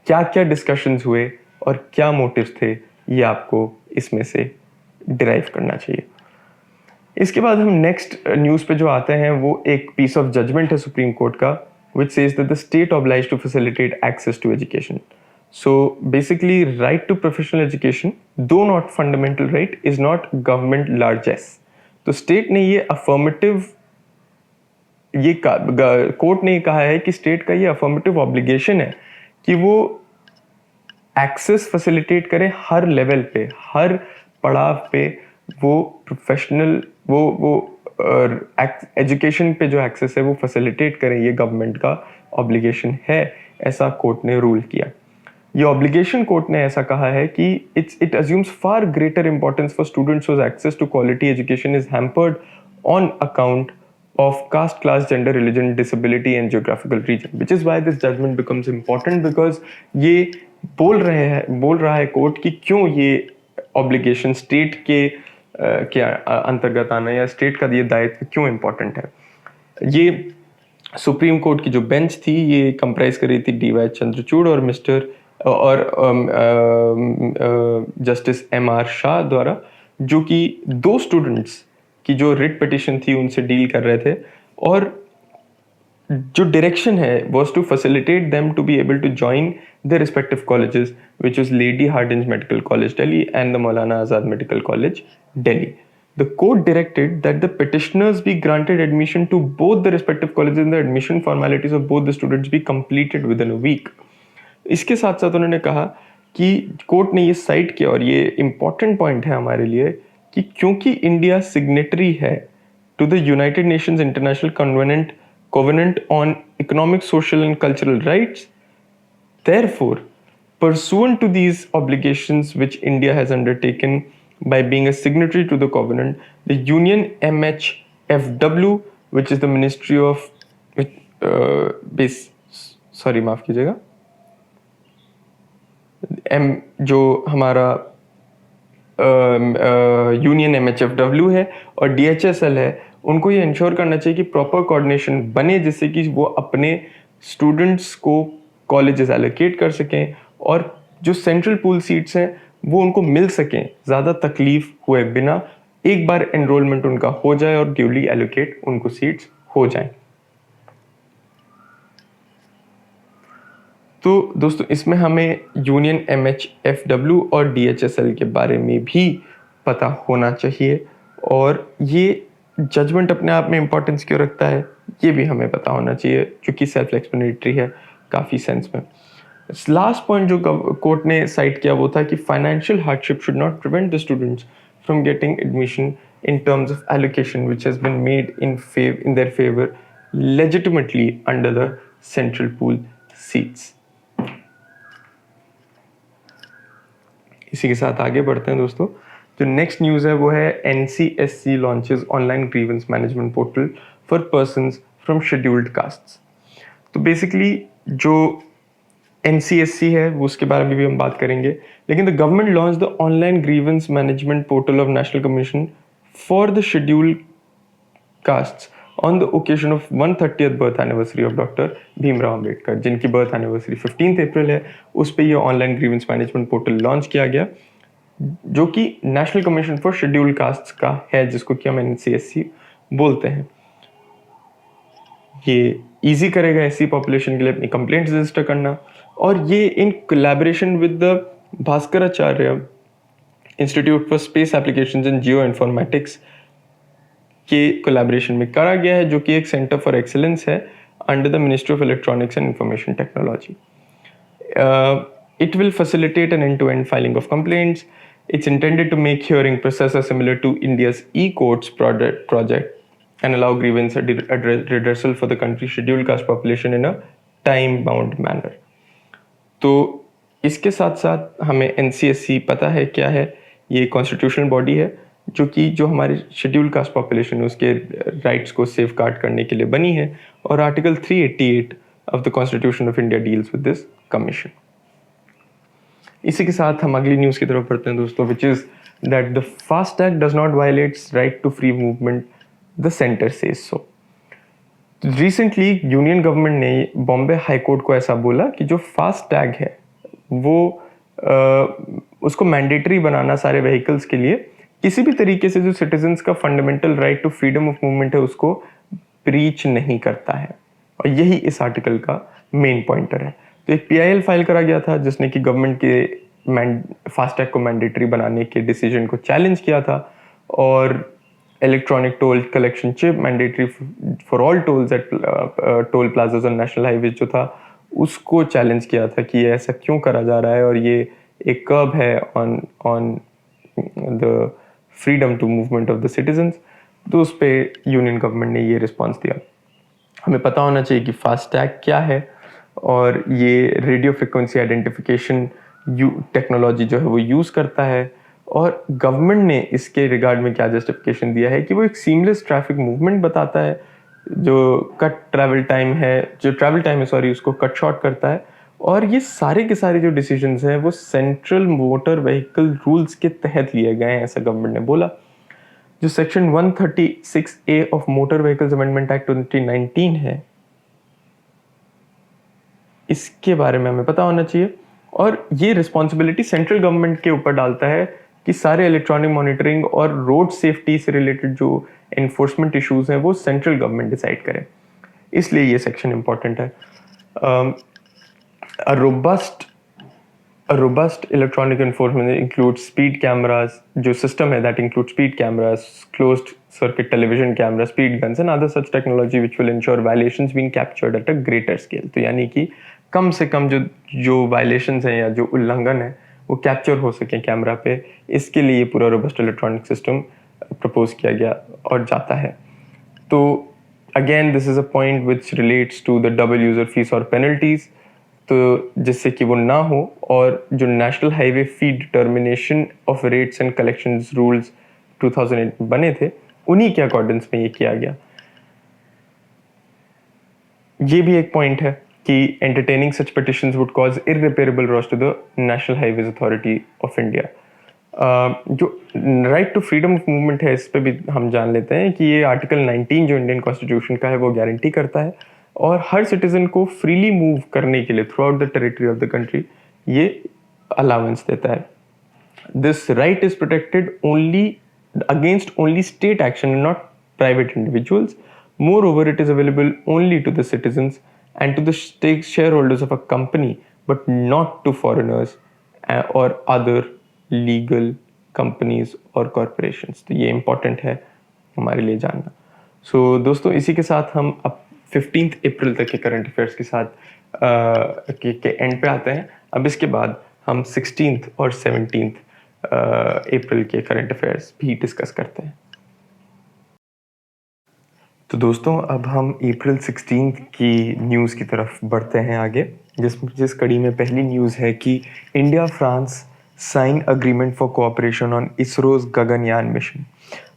क्या क्या डिस्कशंस हुए और क्या मोटिव्स थे, ये आपको इसमें से डिराइव करना चाहिए। इसके बाद हम नेक्स्ट न्यूज़ पे जो आते हैं वो एक पीस ऑफ जजमेंट है सुप्रीम कोर्ट का, which says that the state obliged to facilitate access to education. So basically right to professional education, though not fundamental right, is not government largesse। तो state ने ये affirmative court ने कहा है कि state का ये अफर्मेटिव ऑब्लिगेशन है कि वो एक्सेस फैसिलिटेट करे हर लेवल पे, हर पड़ाव पे वो प्रोफेशनल वो एजुकेशन पे जो एक्सेस है वो फैसिलिटेट करें। ये गवर्नमेंट का ऑब्लिगेशन है, ऐसा कोर्ट ने रूल किया। ये ऑब्लिगेशन कोर्ट ने ऐसा कहा है कि it assumes far greater importance for students whose access to quality education is hampered on account of caste, class, gender, religion, disability and geographical region, which is why this judgment becomes important because ये बोल रहा है court कि क्यों ये obligation state के अंतर्गत आना या स्टेट का ये दायित्व क्यों इम्पोर्टेंट है। ये सुप्रीम कोर्ट की जो बेंच थी ये कंप्राइज कर रही थी DY चंद्रचूड़ और जस्टिस MR शाह द्वारा, जो कि 2 स्टूडेंट्स की जो रिट पिटिशन थी उनसे डील कर रहे थे, और जो डायरेक्शन है was to facilitate them to be able to join their respective colleges, which was Lady Hardinge Medical College Delhi and the Maulana Azad Medical College Delhi। The court directed that the petitioners be granted admission to both the respective colleges and the admission formalities of both the students be completed within a week। इसके साथ साथ उन्होंने कहा कि court ने ये site किया, और ये इम्पॉर्टेंट पॉइंट है हमारे लिए, कि क्योंकि इंडिया सिग्नेटरी है to the United Nations international covenant on economic, social and cultural rights, therefore pursuant to these obligations which India has undertaken by being a signatory to the covenant, the Union MHFW, which is the Ministry of माफ कीजिएगा, जो हमारा union MHFW है और DHSL है, उनको ये ensure करना चाहिए कि प्रॉपर कोऑर्डिनेशन बने, जिससे कि वो अपने स्टूडेंट्स को कॉलेजेस एलोकेट कर सकें और जो सेंट्रल पूल सीट्स हैं वो उनको मिल सकें ज़्यादा तकलीफ हुए बिना, एक बार एनरोलमेंट उनका हो जाए और ड्यूली एलोकेट उनको सीट्स हो जाएं। तो दोस्तों इसमें हमें यूनियन MHFW और DHSL के बारे में भी पता होना चाहिए, और ये जजमेंट अपने आप में इम्पोर्टेंस क्यों रखता है ये भी हमें पता होना चाहिए, क्योंकि सेल्फ एक्सप्लेनेटरी है काफ़ी सेंस में। लास्ट पॉइंट जो कोर्ट ने साइट किया वो था कि financial hardship should not prevent the students from getting admission in terms of allocation which has been made in their favor legitimately under the central pool seats। इसी के साथ आगे बढ़ते हैं दोस्तों। जो नेक्स्ट न्यूज़ है वो है NCSC launches online grievance management portal for persons from scheduled castes. तो बेसिकली जो NCSC है वो उसके बारे में भी हम बात करेंगे, लेकिन the government launch the online grievance management portal of national commission for the scheduled castes on the occasion of 130th birth anniversary of Dr. Bhimrao Ambedkar, जिनकी बर्थ एनिवर्सरी 15 अप्रैल है। उस पे ये online grievance management portal launch किया गया, जो कि national commission for scheduled castes का है, जिसको कि हम NCSC बोलते हैं। ये इजी करेगा एससी पॉपुलेशन के लिए अपनी कंप्लेंट्स रजिस्टर करना, और ये in collaboration with the Bhaskaracharya institute for space applications and geo informatics के कोलैबोरेशन में करा गया है, जो कि एक सेंटर फॉर एक्सीलेंस है under the ministry of electronics and information technology. It will facilitate an end-to-end filing of complaints. It's intended to make hearing processes similar to India's e-courts project and allow grievance redressal for the country's scheduled caste population in a time-bound manner. तो इसके साथ साथ हमें NCSC पता है क्या है। ये कॉन्स्टिट्यूशनल बॉडी है जो कि जो हमारे शेड्यूल कास्ट पॉपुलेशन है उसके राइट्स को सेफ गार्ड करने के लिए बनी है, और article 388 of the constitution of India deals with this commission. इसी के साथ हम अगली न्यूज़ की तरफ बढ़ते हैं दोस्तों, which is that the FASTag does not violates right to free movement, the centre says so. Recently union government ने बॉम्बे हाई कोर्ट को ऐसा बोला कि जो फास्टैग है वो उसको मैंडेटरी बनाना सारे व्हीकल्स के लिए किसी भी तरीके से जो सिटीजन्स का fundamental right to freedom of movement है उसको ब्रीच नहीं करता है, और यही इस आर्टिकल का मेन पॉइंटर है। तो एक PIL फाइल करा गया था जिसने कि गवर्नमेंट के फास्टैग को मैंडेटरी बनाने के डिसीजन को चैलेंज किया था, और electronic toll collection chip mandatory for all tolls at toll plazas on national highway जो था उसको चैलेंज किया था कि ये ऐसा क्यों करा जा रहा है, और ये एक कर्ब है on the freedom to movement of the citizens. तो उस पर यूनियन गवर्नमेंट ने ये रिस्पॉन्स दिया। हमें पता होना चाहिए कि फास्टैग क्या है, और ये रेडियो फ्रिक्वेंसी आइडेंटिफिकेशन टेक्नोलॉजी जो है वो यूज़ करता है, और गवर्नमेंट ने इसके रिगार्ड में क्या जस्टिफिकेशन दिया है कि वो एक सीमलेस ट्रैफिक मूवमेंट बताता है, जो ट्रैवल टाइम है उसको कट शॉर्ट करता है, और ये सारे के सारे जो डिसीजंस हैं वो सेंट्रल मोटर व्हीकल रूल्स के तहत लिए गए हैं, ऐसा गवर्नमेंट ने बोला। जो section 136A of motor vehicles amendment act 2019 है, इसके बारे में हमें पता होना चाहिए, और ये रिस्पॉन्सिबिलिटी सेंट्रल गवर्नमेंट के ऊपर डालता है कि सारे इलेक्ट्रॉनिक मॉनिटरिंग और रोड सेफ्टी से रिलेटेड जो एनफोर्समेंट इश्यूज हैं वो सेंट्रल गवर्नमेंट डिसाइड करे, इसलिए ये सेक्शन इंपॉर्टेंट है। A robust electronic enforcement includes speed cameras, जो system है that includes speed cameras, closed circuit television cameras, speed guns and other such technology which will ensure violations being captured at a greater scale। तो यानी कि कम से कम जो violations हैं या जो उल्लंघन है वो कैप्चर हो सके कैमरा पे, इसके लिए पूरा रोबस्ट इलेक्ट्रॉनिक सिस्टम प्रपोज किया गया और जाता है। तो again this is a point which relates to the double user fees और पेनल्टीज, तो जिससे कि वो ना हो, और जो national highway fee determination of rates and collections rules 2008 में बने थे उन्हीं के अकॉर्डेंस में ये किया गया। ये भी एक पॉइंट है कि entertaining such petitions would cause irreparable loss to the National Highways Authority of India। जो right to freedom of movement है इस पे भी हम जान लेते हैं कि ये आर्टिकल 19 जो इंडियन कॉन्स्टिट्यूशन का है वो गारंटी करता है, और हर सिटीजन को फ्रीली मूव करने के लिए through out the territory of the country ये अलाउंस देता है। This right is protected only against only state action and not private individuals. Moreover, it is available only to the citizens and to the shareholders of a company but not to foreigners or other legal companies और corporations. तो ये important है हमारे लिए जानना. So दोस्तों इसी के साथ हम अब 15 अप्रैल तक के करंट अफेयर्स के साथ के एंड पे आते हैं. अब इसके बाद हम 16 और 17 अप्रैल के करंट अफेयर्स भी डिस्कस करते हैं. तो दोस्तों अब हम अप्रैल 16 की न्यूज़ की तरफ बढ़ते हैं आगे, जिस कड़ी में पहली न्यूज़ है कि India France sign agreement for cooperation on ISRO's Gaganyaan mission.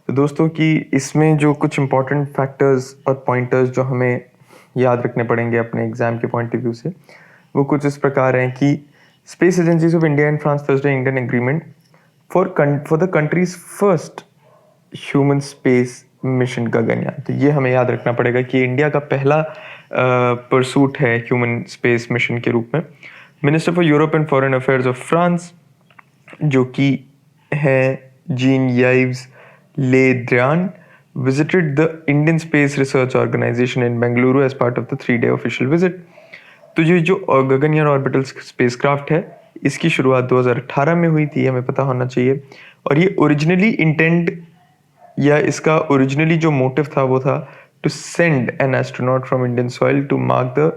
तो दोस्तों कि इसमें जो कुछ इंपॉर्टेंट फैक्टर्स और पॉइंटर्स जो हमें याद रखने पड़ेंगे अपने एग्जाम के पॉइंट ऑफ व्यू से, वो कुछ इस प्रकार हैं कि space agencies of India and France Thursday Indian agreement for the countries first human space mission Gaganyaan. तो ये हमें याद रखना पड़ेगा कि इंडिया का पहला परसूट है ह्यूमन स्पेस मिशन के रूप में. Minister for Europe and foreign affairs of France जो कि है जीन याइव्स ले ड्रियान visited the Indian Space Research Organization in Bengaluru as part of the 3-day official visit. तो ये जो गगनयान ऑर्बिटल स्पेसक्राफ्ट है इसकी शुरुआत 2018 में हुई थी, हमें पता होना चाहिए. और ये ओरिजिनली इंटेंड या इसका ओरिजिनली जो मोटिव था वो था to send an astronaut from Indian soil to mark the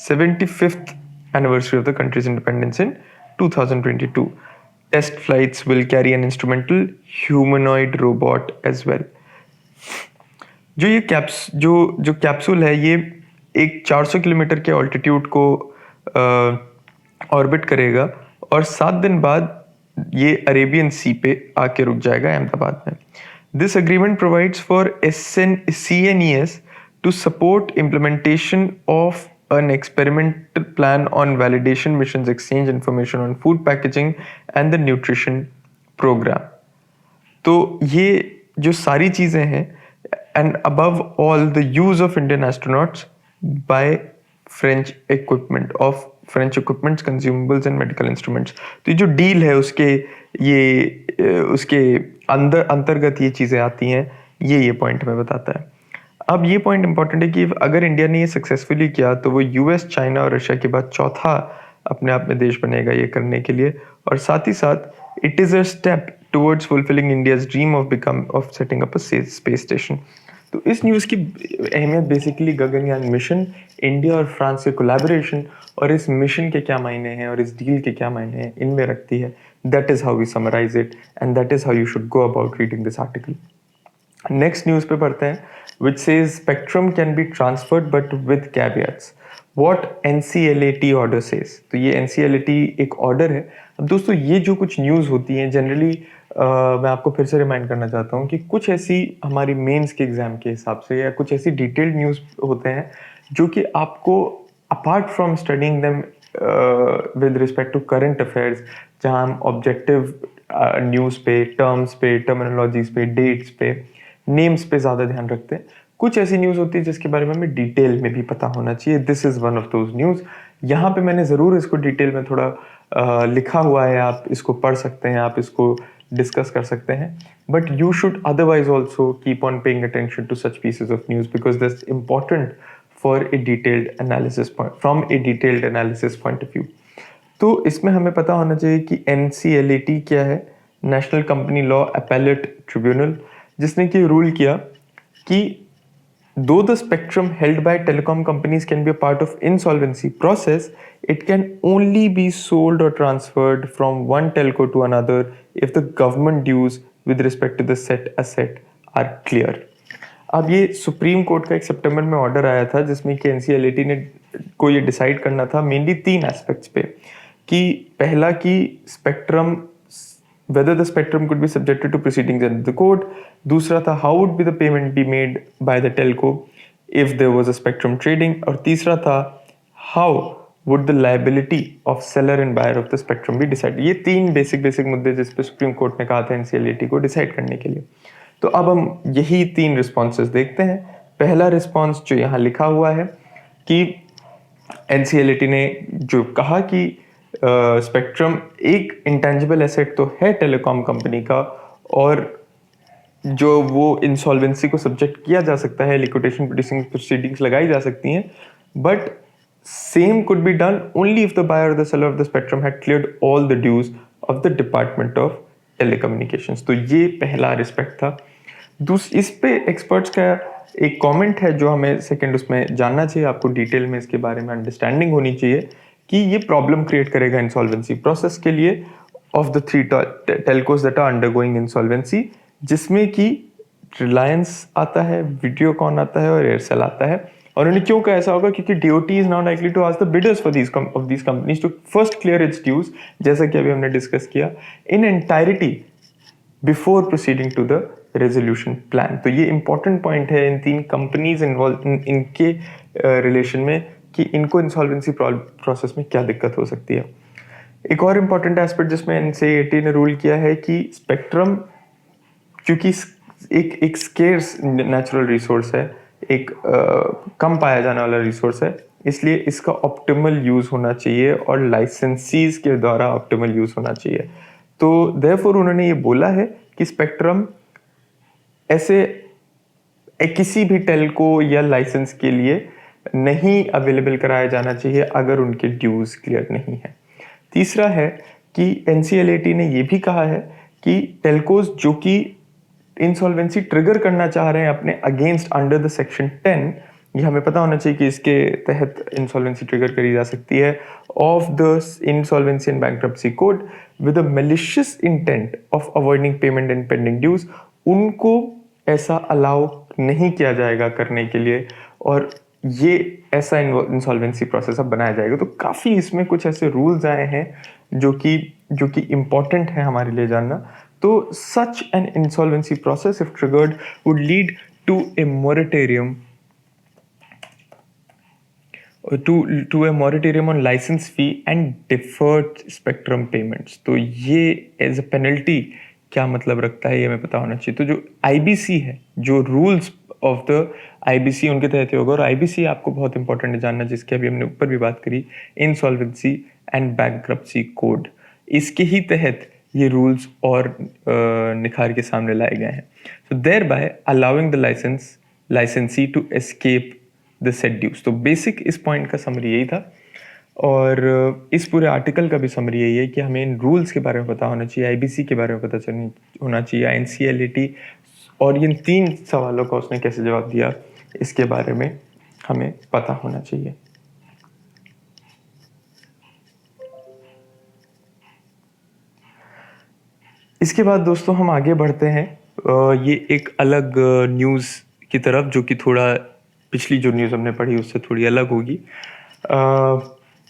75th anniversary of the country's independence in 2022. Test flights will carry an instrumental humanoid robot as well. जो ये capsule है ये एक 400 किलोमीटर के ऑल्टीट्यूड को ऑर्बिट करेगा और 7 दिन बाद ये अरेबियन सी पे आके रुक जाएगा अहमदाबाद में. This agreement provides for CNES to support implementation of an experimental plan on validation missions, exchange information on food packaging and the nutrition program. तो ये जो सारी चीज़ें हैं and above all the use of Indian astronauts by French equipments, consumables and medical instruments. तो ये जो deal है उसके अंतर्गत ये चीज़ें आती हैं, ये पॉइंट हमें बताता है. अब ये पॉइंट इंपॉर्टेंट है कि अगर इंडिया ने ये सक्सेसफुली किया तो वो US, चाइना और रशिया के बाद चौथा अपने आप में देश बनेगा ये करने के लिए. और साथ ही साथ it is a step towards fulfilling India's dream of setting up a space station. तो इस न्यूज़ की अहमियत बेसिकली गगनयान मिशन, इंडिया और फ्रांस के कोलैबोरेशन और इस मिशन के क्या मायने हैं और इस डील के क्या मायने हैं इनमें रखती है. That is how we summarise it and that is how you should go about reading this article. Next news पे पढ़ते हैं which says spectrum can be transferred but with caveats. What NCLAT order says. तो ये NCLAT एक order है. अब दोस्तों ये जो कुछ न्यूज़ होती हैं जनरली मैं आपको फिर से रिमाइंड करना चाहता हूँ कि कुछ ऐसी हमारी मेंस के एग्ज़ाम के हिसाब से या कुछ ऐसी डिटेल्ड न्यूज़ होते हैं जो कि आपको apart from studying them with respect to current affairs, जहाँ हम ऑब्जेक्टिव न्यूज़ पे, टर्म्स पे, टर्मिनोलॉजीज पे, डेट्स पे, नेम्स पे ज़्यादा ध्यान रखते हैं. कुछ ऐसी न्यूज़ होती है जिसके बारे में हमें डिटेल में भी पता होना चाहिए. This is one of those news. यहाँ पे मैंने ज़रूर इसको डिटेल में थोड़ा लिखा हुआ है, आप इसको पढ़ सकते हैं, आप इसको डिस्कस कर सकते हैं. But you should otherwise also keep on paying attention to such pieces of news because this important for a detailed analysis from a detailed analysis point of view. तो इसमें हमें पता होना चाहिए कि NCLAT क्या है, national company law appellate tribunal, जिसने कि रूल किया कि though the spectrum held by telecom companies can be a part of insolvency process, it can only be sold or transferred from one telco to another if the government dues with respect to the set asset are clear. अब ये supreme court का एक सितंबर में order आया था जिसमें कि NCLAT ने को ये डिसाइड करना था मेनली 3 एस्पेक्ट्स पे, कि पहला कि spectrum whether the spectrum could be subjected to proceedings in the court. दूसरा था how would be the payment be made by the telco if there was a spectrum trading. और तीसरा था how would the liability of seller and buyer of the spectrum be decided. ये 3 basic मुद्दे जिस पे supreme court ने कहा था NCLAT को डिसाइड करने के लिए. तो अब हम यही 3 रिस्पॉन्सेज देखते हैं. पहला रिस्पॉन्स जो यहाँ लिखा हुआ है कि NCLAT ने जो कहा कि स्पेक्ट्रम एक इंटेंजिबल एसेट तो है टेलीकॉम कंपनी का और जो वो इंसॉल्वेंसी को सब्जेक्ट किया जा सकता है, लिक्विडेशन प्रोसीडिंग्स लगाई जा सकती हैं, but same could be done only if the buyer or the seller of the spectrum had cleared all the dues of the Department of Telecommunications. तो ये पहला रिस्पेक्ट था। इस पे एक्सपर्ट्स का एक कमेंट है जो हमें सेकंड उसमें जानना चाहिए, आपको डिटेल में इसके बारे में अंडरस्टैंडिंग होनी चाहिए कि ये प्रॉब्लम क्रिएट करेगा इंसॉल्वेंसी प्रोसेस के लिए of the 3 telcos that are undergoing insolvency, जिसमें कि रिलायंस आता है, वीडियोकॉन आता है और एयरसेल आता है। और उन्होंने क्यों कहा ऐसा होगा? क्योंकि DoT is now likely to ask the bidders for these companies to first clear its dues, जैसा कि अभी हमने डिस्कस किया, in entirety before proceeding to the resolution plan. तो ये इंपॉर्टेंट पॉइंट है इन 3 कंपनीज इन्वॉल्व इनके रिलेशन में कि इनको इंसॉल्वेंसी प्रोसेस में क्या दिक्कत हो सकती है। एक और इम्पॉर्टेंट एस्पेक्ट जिसमें एनसीईआरटी ने रूल किया है कि स्पेक्ट्रम क्योंकि एक स्केर्स नेचुरल रिसोर्स है, एक कम पाया जाने वाला रिसोर्स है, इसलिए इसका ऑप्टिमल यूज होना चाहिए और लाइसेंसीज के द्वारा ऑप्टिमल यूज होना चाहिए। तो देयरफॉर उन्होंने ये बोला है कि स्पेक्ट्रम ऐसे किसी भी टेलको या लाइसेंस के लिए नहीं अवेलेबल कराया जाना चाहिए अगर उनके ड्यूज क्लियर नहीं है। तीसरा है कि एनसीएलएटी ने ये भी कहा है कि टेलकोस जो कि इंसॉल्वेंसी ट्रिगर करना चाह रहे हैं अपने अगेंस्ट अंडर द सेक्शन 10, ये हमें पता होना चाहिए कि इसके तहत इंसॉल्वेंसी ट्रिगर करी जा सकती है of the insolvency and bankruptcy code with a malicious intent of avoiding payment and pending dues, उनको ऐसा अलाउ नहीं किया जाएगा करने के लिए, और ये ऐसा इंसॉल्वेंसी प्रोसेस अब बनाया जाएगा। तो काफ़ी इसमें कुछ ऐसे रूल्स आए हैं जो कि इम्पॉर्टेंट है हमारे लिए जानना। तो such an insolvency process if triggered would lead to a moratorium on license fee and deferred spectrum payments। तो ये एज अ पेनल्टी क्या मतलब रखता है ये हमें पता होना चाहिए। तो जो आईबीसी है, जो रूल्स ऑफ द आईबीसी उनके तहत होगा, और आईबीसी आपको बहुत इंपॉर्टेंट है जानना, जिसके अभी हमने ऊपर भी बात करी, इंसॉल्वेंसी एंड बैंक्रप्सी कोड, इसके ही तहत ये रूल्स और निखार के सामने लाए गए हैं। So thereby allowing the licensee to escape the set dues. तो बेसिक इस पॉइंट का समरी यही था, और इस पूरे आर्टिकल का भी समरी यही है कि हमें इन रूल्स के बारे में पता होना चाहिए, आईबीसी के बारे में पता होना चाहिए, एनसीएलएटी, और इन 3 सवालों का उसने कैसे जवाब दिया इसके बारे में हमें पता होना चाहिए। इसके बाद दोस्तों हम आगे बढ़ते हैं ये एक अलग न्यूज़ की तरफ, जो कि थोड़ा पिछली जो न्यूज़ हमने पढ़ी उससे थोड़ी अलग होगी।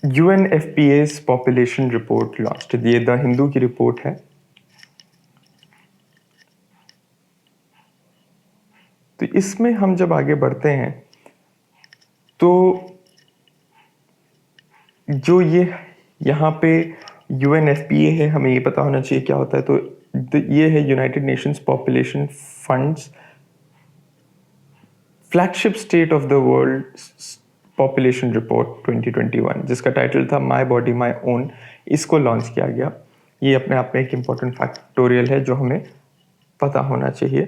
UNFPA's पॉपुलेशन रिपोर्ट लॉन्च्ड, ये द हिंदू की रिपोर्ट है। तो इसमें हम जब आगे बढ़ते हैं तो जो ये यहाँ पे UNFPA है, हमें ये पता होना चाहिए क्या होता है। तो ये है United Nations population funds flagship state of the world population report 2021, जिसका टाइटल था माई बॉडी माई ओन। इसको लॉन्च किया गया। ये अपने आप में एक इम्पॉर्टेंट फैक्टोरियल है जो हमें पता होना चाहिए।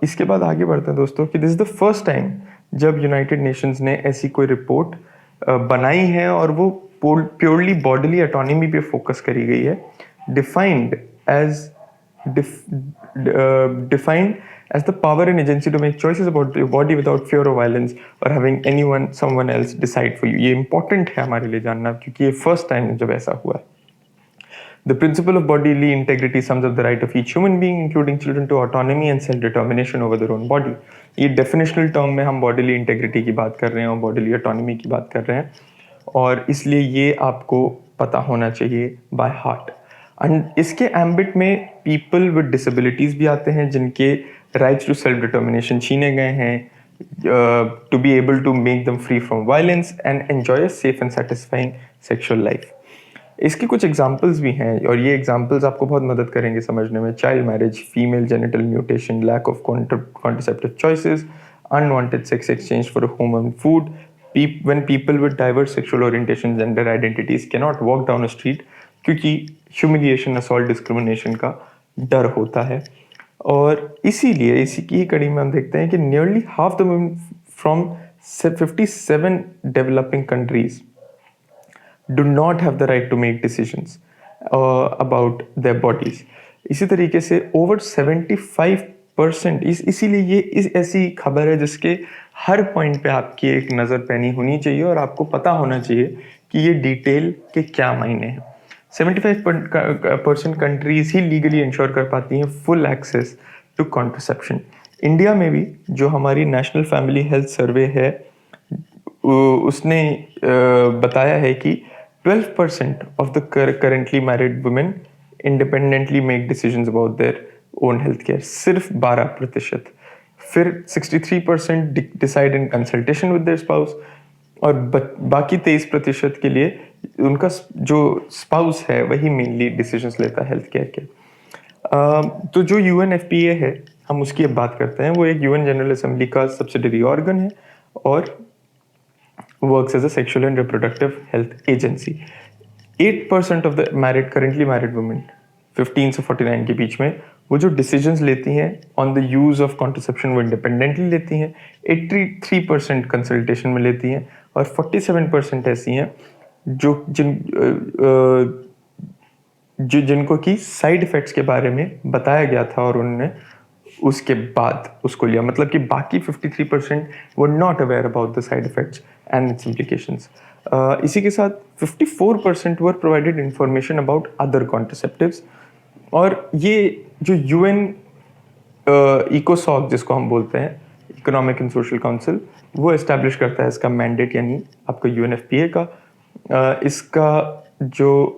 इसके बाद आगे बढ़ते हैं दोस्तों कि this is the first time जब यूनाइटेड नेशंस ने ऐसी कोई रिपोर्ट बनाई है, और वो प्योरली बॉडीली ऑटोनॉमी पे फोकस करी गई है, defined as the power and agency to make choices about your body without fear of violence or having someone else decide for you। ये important है हमारे लिए जानना, क्योंकि ये first time जब ऐसा हुआ है। The principle of bodily integrity sums up the right of each human being, including children, to autonomy and self-determination over their own body। ये definitional term में हम bodily integrity की बात कर रहे हैं और bodily autonomy की बात कर रहे हैं, और इसलिए ये आपको पता होना चाहिए by heart। इसके एम्बिट में पीपल विद डिसेबिलिटीज़ भी आते हैं, जिनके राइट्स टू सेल्फ डिटर्मिनेशन छीने गए हैं, to be able to make them free from violence and enjoy a safe and satisfying sexual life. इसके कुछ एग्जांपल्स भी हैं, और ये एग्जांपल्स आपको बहुत मदद करेंगे समझने में। Child marriage, female genital mutation, lack of contraceptive choices, unwanted sex exchange for home and food, when people with diverse sexual orientations, gender identities cannot walk down a street, क्योंकि ह्यूमिलिएशन, असॉल्ट, डिस्क्रिमिनेशन का डर होता है। और इसीलिए इसी की कड़ी में हम देखते हैं कि nearly half the women from 57 developing countries do not have the right to make decisions about their bodies. इसी तरीके से ओवर 75% इसीलिए ये ऐसी खबर है जिसके हर पॉइंट पे आपकी एक नज़र पैनी होनी चाहिए और आपको पता होना चाहिए कि ये डिटेल के क्या मायने हैं। 75% कंट्रीज ही लीगली इंश्योर कर पाती हैं full access to contraception. India में भी जो हमारी नेशनल फैमिली हेल्थ सर्वे है उसने बताया है कि 12% of the currently married women independently make decisions about their own healthcare, सिर्फ 12%। फिर 63% decide in consultation with their spouse और बाकी 23% के लिए उनका जो स्पाउस है वही मेनली डिसीजंस लेता है हेल्थ केयर के। तो जो UNFPA है हम उसकी अब बात करते हैं। वो एक UN जनरल असेंबली का सब्सिडरी ऑर्गन है और works as a sexual and reproductive health agency. 8% of the currently married women 15 से 49 के बीच में वो जो decisions लेती हैं on the use of contraception वो independently लेती हैं, 83% consultation में लेती हैं और 47% ऐसी हैं जिनको की साइड इफेक्ट्स के बारे में बताया गया था और उन्होंने उसके बाद उसको लिया। मतलब कि बाकी 53% were not aware about the side effects and its implications. इसी के साथ 54% were provided information about other contraceptives. और ये जो UN इकोसॉक जिसको हम बोलते हैं, इकोनॉमिक एंड सोशल काउंसिल, वो इस्टेब्लिश करता है इसका मैंडेट यानी आपका UNFPA का। इसका जो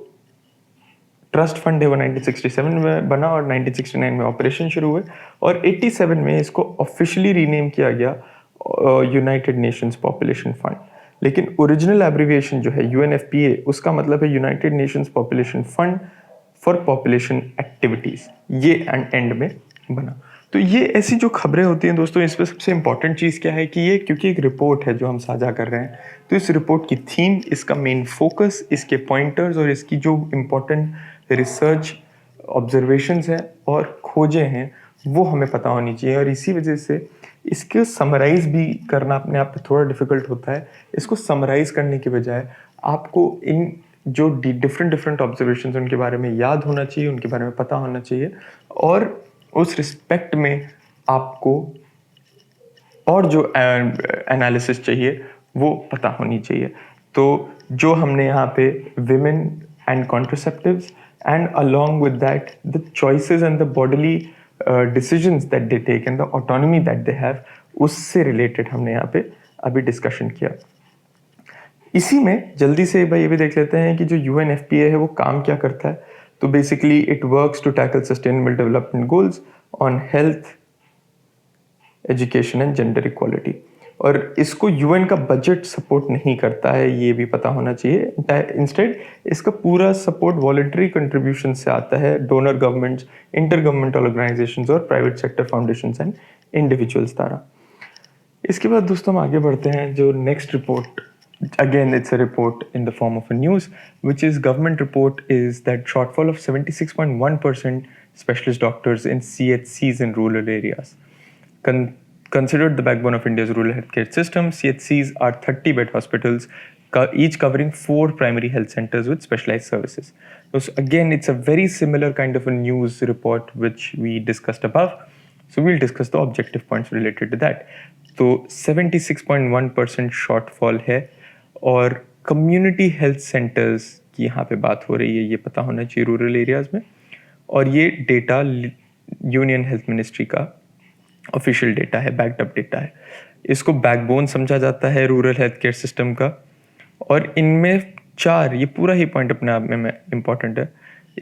ट्रस्ट फंड है वो 1967 में बना और 1969 में ऑपरेशन शुरू हुए और 87 में इसको ऑफिशियली रीनेम किया गया यूनाइटेड नेशंस पॉपुलेशन फंड। लेकिन ओरिजिनल एब्रिविएशन जो है UNFPA उसका मतलब है United Nations population fund for population activities, ये एंड में बना। तो ये ऐसी जो खबरें होती हैं दोस्तों, इस पर सबसे इंपॉर्टेंट चीज़ क्या है कि ये क्योंकि एक रिपोर्ट है जो हम साझा कर रहे हैं, तो इस रिपोर्ट की थीम, इसका मेन फोकस, इसके पॉइंटर्स और इसकी जो इम्पोर्टेंट रिसर्च ऑब्जर्वेशंस हैं और खोजें हैं वो हमें पता होनी चाहिए। और इसी वजह से इसको समराइज़ भी करना अपने आप में थोड़ा डिफ़िकल्ट होता है। इसको समराइज़ करने के बजाय आपको इन जो डिफरेंट ऑब्जर्वेशंस उनके बारे में याद होना चाहिए, उनके बारे में पता होना चाहिए और उस रिस्पेक्ट में आपको और जो एनालिसिस चाहिए वो पता होनी चाहिए। तो जो हमने यहाँ पे women and contraceptives and along with that the choices and the bodily decisions that they take and the autonomy that they have, उससे related हमने यहाँ पे अभी डिस्कशन किया। इसी में जल्दी से भाई ये भी देख लेते हैं कि जो UNFPA है वो काम क्या करता है। तो basically it works to tackle sustainable development goals on health, education and gender equality. और इसको UN का बजट सपोर्ट नहीं करता है, ये भी पता होना चाहिए। इंस्टेड इसका पूरा सपोर्ट वॉलंटरी कंट्रीब्यूशन से आता है donor governments, inter governmental organizations और private sector foundations and individuals द्वारा। इसके बाद दोस्तों हम आगे बढ़ते हैं। जो next report, again it's a report in the form of a news, which is government report, is that shortfall of 76.1% specialist doctors in CHCs in rural areas. Considered the backbone of India's rural healthcare system, CHCs are 30-bed hospitals, each covering 4 primary health centers with specialized services. So again, it's a very similar kind of a news report which we discussed above. So we'll discuss the objective points related to that. तो 76.1% shortfall है और community health centres की यहाँ पे बात हो रही है, ये पता होना चाहिए रूरल एरियाज़ में। और ये डेटा यूनियन हेल्थ मिनिस्ट्री का ऑफिशियल डेटा है, बैक्ड अप डेटा है। इसको बैकबोन समझा जाता है रूरल हेल्थ केयर सिस्टम का। और इनमें 4, ये पूरा ही पॉइंट अपने आप में इम्पॉर्टेंट है,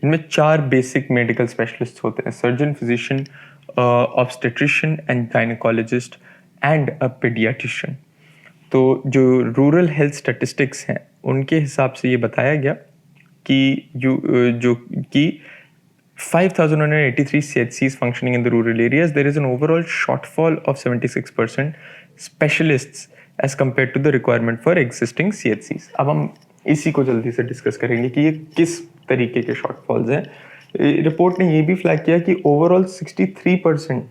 इनमें 4 बेसिक मेडिकल स्पेशलिस्ट होते हैं: surgeon, physician, obstetrician and gynaecologist and a paediatrician. तो जो रूरल हेल्थ स्टैटिस्टिक्स हैं उनके हिसाब से ये बताया गया कि जो कि 5,183 CHCs functioning in the rural areas, there is an overall shortfall of 76% specialists as compared to the requirement for existing CHCs. अब हम इसी को जल्दी से डिस्कस करेंगे कि ये किस तरीके के शॉर्टफॉल्स हैं। रिपोर्ट ने ये भी फ्लैग किया कि ओवरऑल 63%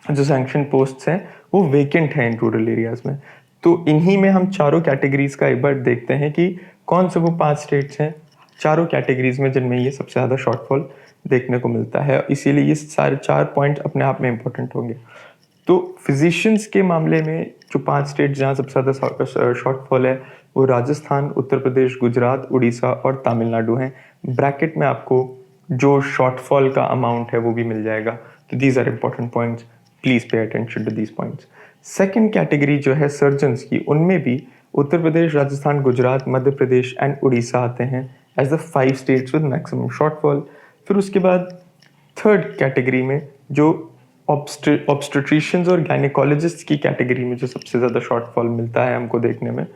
जो सैंक्शन पोस्ट्स हैं वो वेकेंट हैं इन रूरल एरियाज में। तो इन्हीं में हम चारों कैटेगरीज का एक बार देखते हैं कि कौन से वो 5 स्टेट्स हैं चारों कैटेगरीज में जिनमें ये सबसे ज़्यादा शॉर्टफॉल देखने को मिलता है, इसीलिए ये सारे 4 पॉइंट अपने आप में इंपॉर्टेंट होंगे। तो फिजिशियंस के मामले में जो 5 स्टेट जहाँ सबसे ज़्यादा शॉर्टफॉल है वो राजस्थान, उत्तर प्रदेश, गुजरात, उड़ीसा और तमिलनाडु हैं। ब्रैकेट में आपको जो शॉर्टफॉल का अमाउंट है वो भी मिल जाएगा। तो these are important points, please pay attention to these points. Second category जो है सर्जन्स की, उनमें भी उत्तर प्रदेश, राजस्थान, गुजरात, मध्य प्रदेश एंड उड़ीसा आते हैं as the 5 states with maximum shortfall. फिर उसके बाद थर्ड कैटेगरी में जो ऑब्स्टेट्रिशियंस और गायनेकोलॉजिस्ट की कैटेगरी में जो सबसे ज़्यादा शॉर्टफॉल मिलता है हमको देखने में,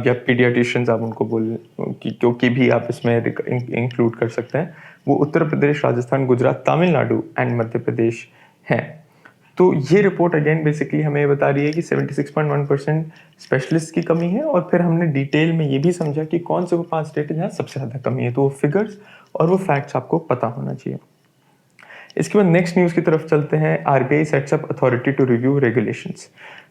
या पीडियाट्रिशियंस आप उनको बोल क्योंकि भी आप इसमें इंक्लूड कर सकते हैं, वो उत्तर प्रदेश, राजस्थान, गुजरात, तमिलनाडु एंड मध्य प्रदेश हैं। तो ये रिपोर्ट अगेन बेसिकली हमें ये बता रही है कि 76.1% स्पेशलिस्ट की कमी है, और फिर हमने डिटेल में ये भी समझा कि कौन से वो 5 स्टेट है जहाँ सबसे ज़्यादा कमी है। तो वो फिगर्स और वो फैक्ट्स आपको पता होना चाहिए। इसके बाद नेक्स्ट न्यूज़ की तरफ चलते हैं। RBI sets up authority to review regulations.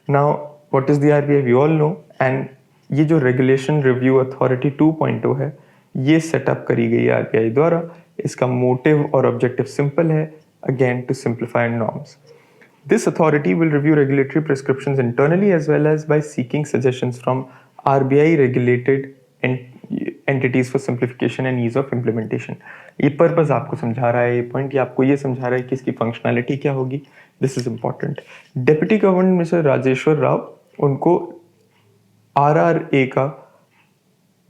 Now what is the RBI, we all know, and ये जो रेगुलेशन रिव्यू अथॉरिटी 2.0 है ये सेटअप करी गई है आरबीआई द्वारा। इसका मोटिव और ऑब्जेक्टिव सिंपल है, again to simplify norms. This authority will review regulatory prescriptions internally as well as by seeking suggestions from RBI regulated entities for simplification and ease of implementation. ये purpose आपको समझा रहा है, ये point आपको ये समझा रहा है कि इसकी फंक्शनैलिटी क्या होगी। This is important. Deputy governor mister Rajeshwar Rao, उनको RRA का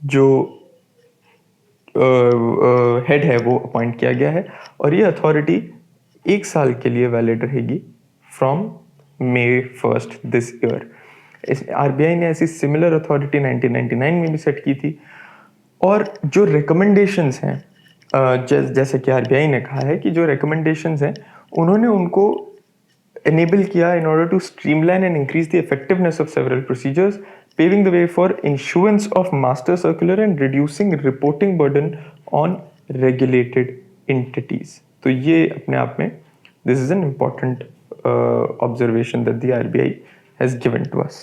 जो हेड है वो अपॉइंट किया गया है, और ये अथॉरिटी 1 साल के लिए वैलिड रहेगी from May 1st this year. RBI ने ऐसी सिमिलर अथॉरिटी 1999 में भी सेट की थी, और जो रिकमेंडेशंस हैं, जैसे कि आरबीआई ने कहा है कि जो रिकमेंडेशंस हैं उन्होंने उनको enable किया in order to streamline and increase the effectiveness of several procedures, paving the way for issuance of master circular and reducing reporting burden on regulated entities. तो ये अपने आप में this is an important observation that the RBI has given to us.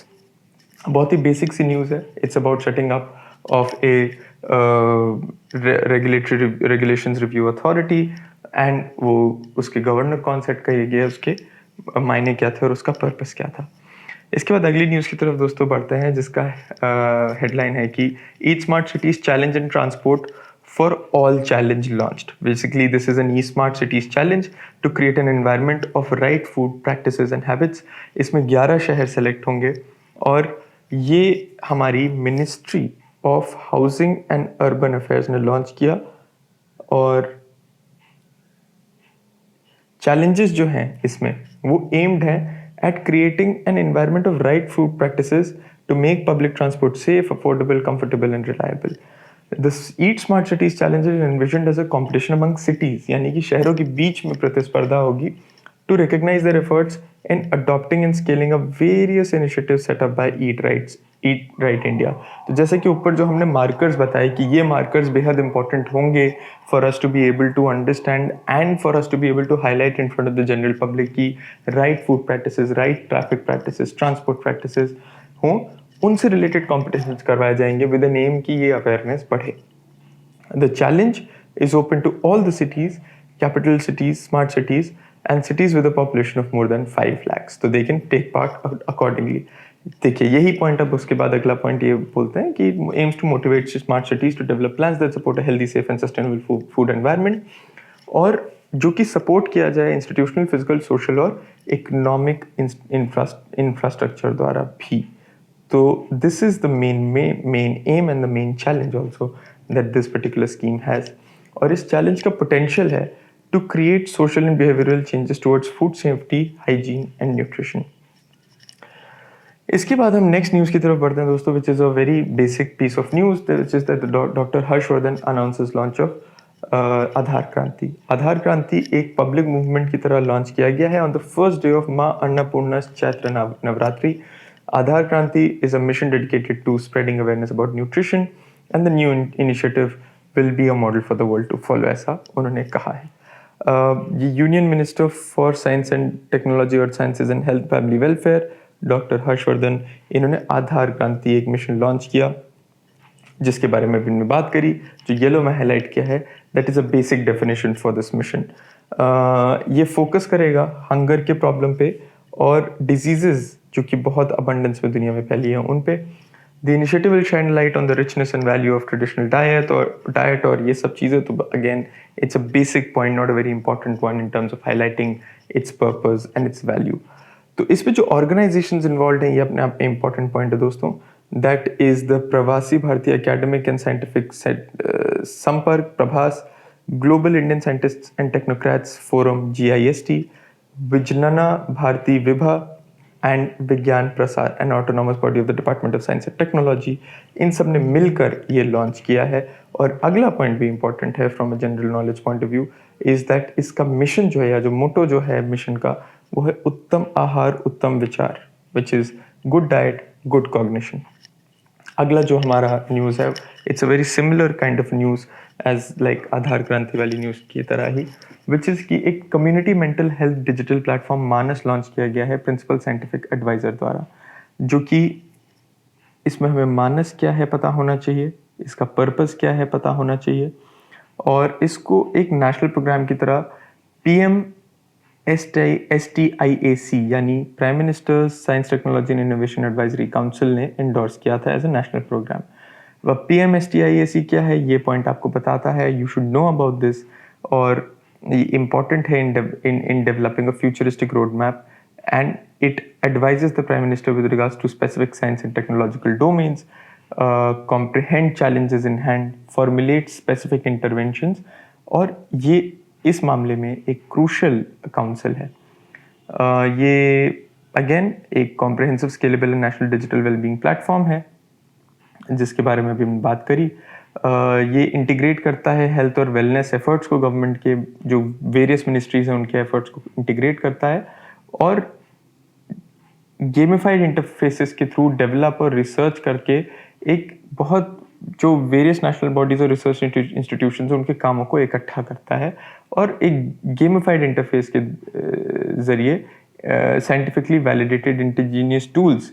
बहुत ही basic सी news है। It's about setting up of A regulations review authority, and वो उसके गवर्नर कौन सेट किए गए, उसके मायने क्या थे और उसका पर्पस क्या था। इसके बाद अगली न्यूज़ की तरफ दोस्तों बढ़ते हैं, जिसका हेडलाइन है कि eat smart cities challenge in transport for all challenge launched. Basically, this is an e-smart cities challenge to create an environment of right food practices and habits. इसमें 11 शहर सेलेक्ट होंगे, और ये हमारी ministry of housing and urban affairs ने launch किया। और challenges जो हैं इसमें वो एम्ड है at creating an environment of right food practices to make public transport safe, affordable, comfortable and reliable. This Eat Smart Cities Challenge is envisioned as a competition among cities, यानी कि शहरों के बीच में प्रतिस्पर्धा होगी to recognize their efforts in adopting and scaling up various initiatives set up by Eat Right India. तो जैसे कि ऊपर जो हमने मार्कर्स बताए कि ये मार्कर्स बेहद इंपॉर्टेंट होंगे for us to be able to understand and for us to be able to highlight in front of the general public कि right food practices, right traffic practices, transport practices हों, उनसे related competitions करवाए जाएंगे with N M कि ये awareness बढ़े। The challenge is open to all the cities, capital cities, smart cities and cities with a population of more than 5 lakhs, तो they can take part accordingly. देखिए यही point, अब उसके बाद अगला पॉइंट ये बोलते हैं कि aims to motivate smart cities to develop plans that support a healthy, safe and sustainable food environment, और जो कि सपोर्ट किया जाए इंस्टीट्यूशनल, फिजिकल, सोशल और इकोनॉमिक इंफ्रास्ट्रक्चर द्वारा भी। So this is the main aim and the main challenge also that this particular scheme has. और इस challenge का potential है to create social and behavioral changes towards food safety, hygiene and nutrition. इसके बाद हम next news की तरफ बढ़ते हैं दोस्तों, which is a very basic piece of news, which is that Dr. Harshvardhan announces launch of आधार क्रांति। आधार क्रांति एक पब्लिक मूवमेंट की तरह लॉन्च किया गया है on the first day of माँ Annapurna Chaitra Navratri. Aadhaar Kranti is a mission dedicated to spreading awareness about nutrition, and the new initiative will be a model for the world to follow, ऐसा उन्होंने कहा है। ये union minister for science and technology, earth sciences and health family welfare doctor Harshvardhan, इन्होंने आधार क्रांति एक mission launch किया, जिसके बारे में भी बात करी। जो येलो में हाईलाइट किया है, that is a basic definition for this mission. ये फोकस करेगा हंगर के प्रॉब्लम पे और डिजीजेज जो कि बहुत अबंडेंस में दुनिया में फैली है उन पे। The initiative will shine light on the richness and value of traditional diet और ये सब चीज़ें। तो again it's a basic point, not a very important one in terms of highlighting it's purpose and it's value. तो इसमें जो organisations involve हैं, ये अपने आप में इंपॉर्टेंट पॉइंट है दोस्तों। दैट इज द प्रवासी भारतीय एकेडमिक एंड साइंटिफिक संपर्क प्रभास, global Indian scientist and technocrats forum GIST, Vijnana Bharati Vibha and Vigyan Prasar and autonomous body of the department of science and technology. इन सब ने मिलकर ये लॉन्च किया है। और अगला पॉइंट भी इंपॉर्टेंट है from a general knowledge point of view, is that इसका मिशन जो है या जो मोटो जो है मिशन का, वो है उत्तम आहार उत्तम विचार, which is good diet good cognition. अगला जो हमारा न्यूज़ है, it's a very similar kind of news as like Aadhaar Kranti वाली न्यूज़ की तरह ही, विच इज़ कि एक community mental health digital platform Manas launch किया गया है प्रिंसिपल साइंटिफिक एडवाइज़र द्वारा। जो कि इसमें हमें मानस क्या है पता होना चाहिए, इसका पर्पस क्या है पता होना चाहिए, और इसको एक नेशनल प्रोग्राम की तरह PMSTIAC यानी prime minister science technology and innovation advisory council ने इंडोर्स किया था एज ए नेशनल प्रोग्राम। वह PMSTIAC क्या है, ये पॉइंट आपको बताता है, you should know about this. और ये इम्पॉर्टेंट है in developing a futuristic road map, and it advises the Prime Minister with regards to specific science and technological domains, comprehend challenges in hand, formulate specific interventions। और ये इस मामले में एक crucial council है। ये अगेन एक comprehensive scalable national digital wellbeing platform है, जिसके बारे में भी हमने बात करी। ये इंटीग्रेट करता है हेल्थ और वेलनेस एफर्ट्स को, गवर्नमेंट के जो वेरियस मिनिस्ट्रीज हैं उनके एफर्ट्स को इंटीग्रेट करता है, और गेमिफाइड इंटरफेसेस के थ्रू डेवलप और रिसर्च करके एक बहुत जो वेरियस नेशनल बॉडीज और रिसर्च इंस्टीट्यूशंस हैं उनके कामों को इकट्ठा करता है, और एक गेमिफाइड इंटरफेस के जरिए scientifically validated indigenous tools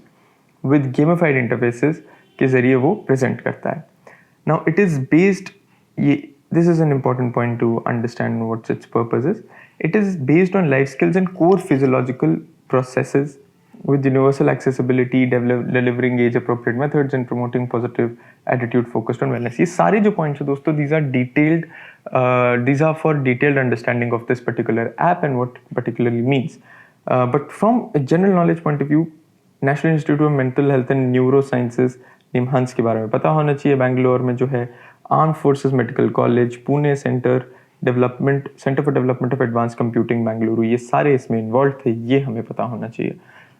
with gamified interfaces के जरिए वो प्रेजेंट करता है। Now it is based, this is an important point to understand what its purpose is. It is based on life skills and core physiological processes with universal accessibility, delivering age appropriate methods and promoting positive attitude focused on wellness। ये सारे जो points हैं दोस्तों, these are for detailed understanding of this particular app and what particularly means। But from a general knowledge point of view, national institute of mental health and neuro sciences NIMHANS के बारे में पता होना चाहिए। बैंगलोर में जो है arm forces medical college, Pune centre for development of advance computing Bengaluru, ये सारे इसमें इन्वॉल्व थे, ये हमें पता होना चाहिए।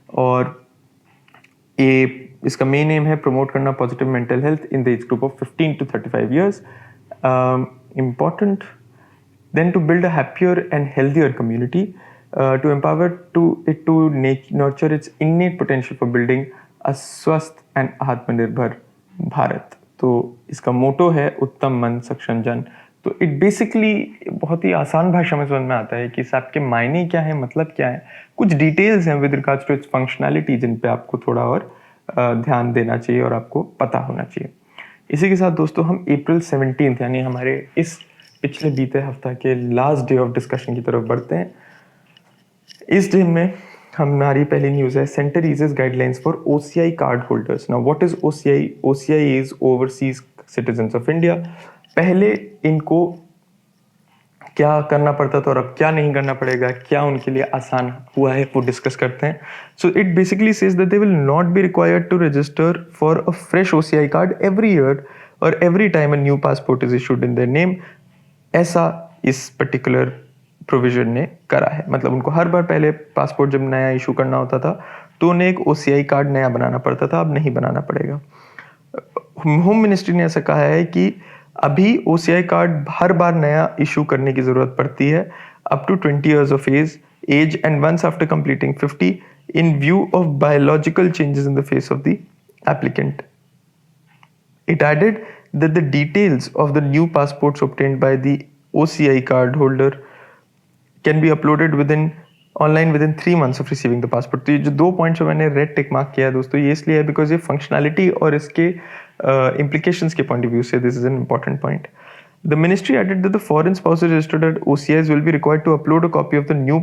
और ये इसका मेन एम है प्रमोट करना positive mental health in the age group of 15 to 35 years। Important then to build a happier and healthier community, to empower it to nurture its innate potential for building a स्वस्थ and आत्मनिर्भर भारत। तो इसका मोटो है उत्तम मन सक्षम जन। तो इट बेसिकली बहुत ही आसान भाषा में समझ में आता है कि इस ऐप के मायने क्या है, मतलब क्या है, कुछ डिटेल्स हैं with regards to its functionality जिन पे आपको थोड़ा और ध्यान देना चाहिए और आपको पता होना चाहिए। इसी के साथ दोस्तों हम April 17 यानी हमारे इस पिछले बीते हफ्ता के लास्ट डे ऑफ डिस्कशन की तरफ बढ़ते हैं। इस दिन में हमारी पहली न्यूज़ है, centre eases guidelines for OCI card holders. Now what is OCI? OCI is overseas citizens of India. पहले इनको क्या करना पड़ता था और अब क्या नहीं करना पड़ेगा, क्या उनके लिए आसान हुआ है, वो डिस्कस करते हैं। So it basically says that they will not be required to register for a fresh OCI card every year और every time a new passport is issued in their name. ऐसा इस पर्टिकुलर प्रोविजन ने करा है, मतलब उनको हर बार पहले passport जब नया इशू करना होता था तो उन्हें एक OCI कार्ड नया बनाना पड़ता था, अब नहीं बनाना पड़ेगा। होम मिनिस्ट्री ने ऐसा कहा है कि अभी OCI कार्ड हर बार नया इशू करने की जरूरत पड़ती है up to 20 years of age and once after completing 50 in view of biological changes in the face of the applicant। It added that the details of the new passports obtained by the OCI card holder can be uploaded within online with in 3 months of receiving the passport. तो ये जो 2 points मैंने red tick mark किया है दोस्तों, ये इसलिए है बिकॉज ये फंक्शनैलिटी और इसके इम्प्लीकेशंस के पॉइंट ऑफ व्यू से this is an important point. The ministry added that the foreign spouses registered at OCIs will be required to upload a copy of the new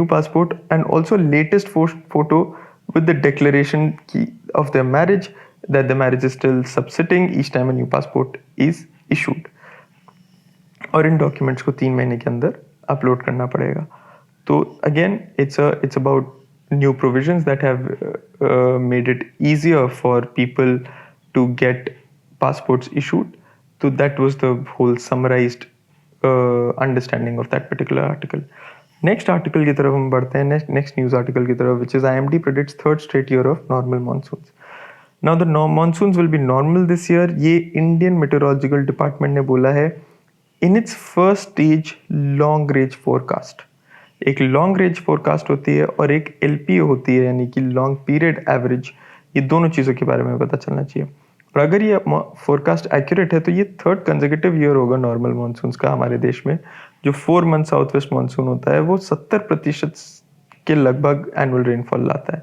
passport and also latest photo with the declaration of their marriage, that the marriage is still subsisting each time a new passport is issued. और इन documents को 3 महीने के अंदर upload करना पड़ेगा। तो again it's about new provisions that have made it easier for people to get passports issued. So that was the whole summarized understanding of that particular article. Next article की तरफ हम बढ़ते हैं, next news article की तरफ, which is IMD predicts third straight year of normal monsoons. Now the monsoons will be normal this year. ये Indian Meteorological Department ने बोला है in its first stage long range forecast. एक long range forecast होती है और एक LPA होती है, यानी कि लॉन्ग पीरियड एवरेज। ये दोनों चीज़ों के बारे में पता चलना चाहिए। और अगर ये फोरकास्ट एक्यूरेट है तो ये थर्ड कंसेक्यूटिव ईयर होगा नॉर्मल मानसून्स का हमारे देश में। जो 4 मंथ साउथ वेस्ट मानसून होता है वो 70% के लगभग एनुअल रेनफॉल लाता है।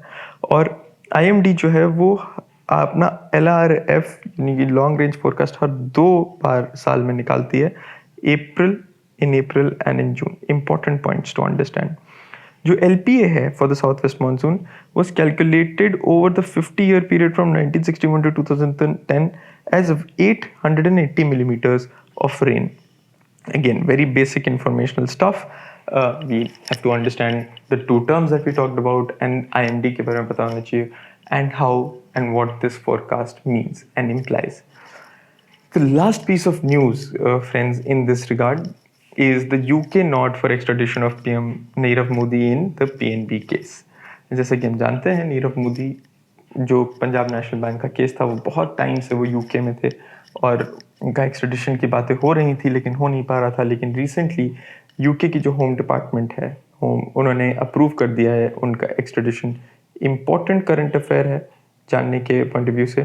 और IMD जो है वो अपना LRF यानी कि लॉन्ग रेंज फोरकास्ट हर 2 बार साल में निकालती है, in April and in June. Important points to understand. जो LPA है for the southwest monsoon was calculated over the 50-year period from 1961 to 2010 as 880 millimeters of rain. Again, very basic informational stuff. We have to understand the 2 terms that we talked about and IMD के बारे में पता होना चाहिए and how and what this forecast means and implies. The last piece of news, friends, in this regard is the UK nod for extradition of PM Nirav Modi in the PNB case. जैसे कि हम जानते हैं नीरव मोदी जो Punjab national bank का case था वो बहुत टाइम से वो यूके में थे और उनका एक्सट्रेडिशन की बातें हो रही थी लेकिन हो नहीं पा रहा था। लेकिन रिसेंटली यूके की जो होम डिपार्टमेंट है उन्होंने अप्रूव कर दिया है उनका एक्सट्रेडिशन। इम्पॉर्टेंट करंट अफेयर है जानने के पॉइंट ऑफ व्यू से।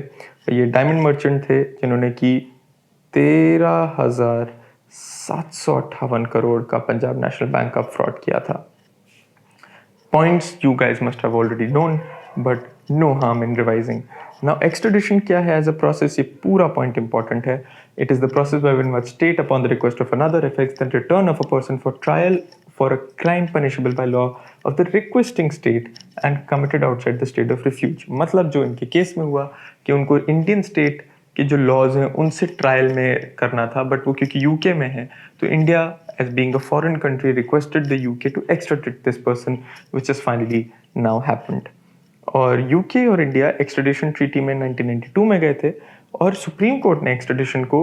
ये डायमंड मर्चेंट थे जिन्होंने की 13,758 करोड़ का पंजाब नेशनल बैंक का फ्रॉड किया था। Points you guys must have already known, but no harm in revising. Now, extradition क्या है as a process? ये पूरा point important है. It is the process by when one state, upon the request of another, effects the return of a person for trial for a crime punishable by law of the requesting state and committed outside the state of refuge. मतलब जो इनके case में हुआ कि उनको Indian state के जो laws हैं उनसे ट्रायल में करना था, बट वो क्योंकि यूके में है तो India as being a foreign country requested the UK to extradite this person, which has finally now happened. और यूके और इंडिया एक्सट्रेडिशन ट्रीटी में 1992 में गए थे और सुप्रीम कोर्ट ने एक्सट्रेडिशन को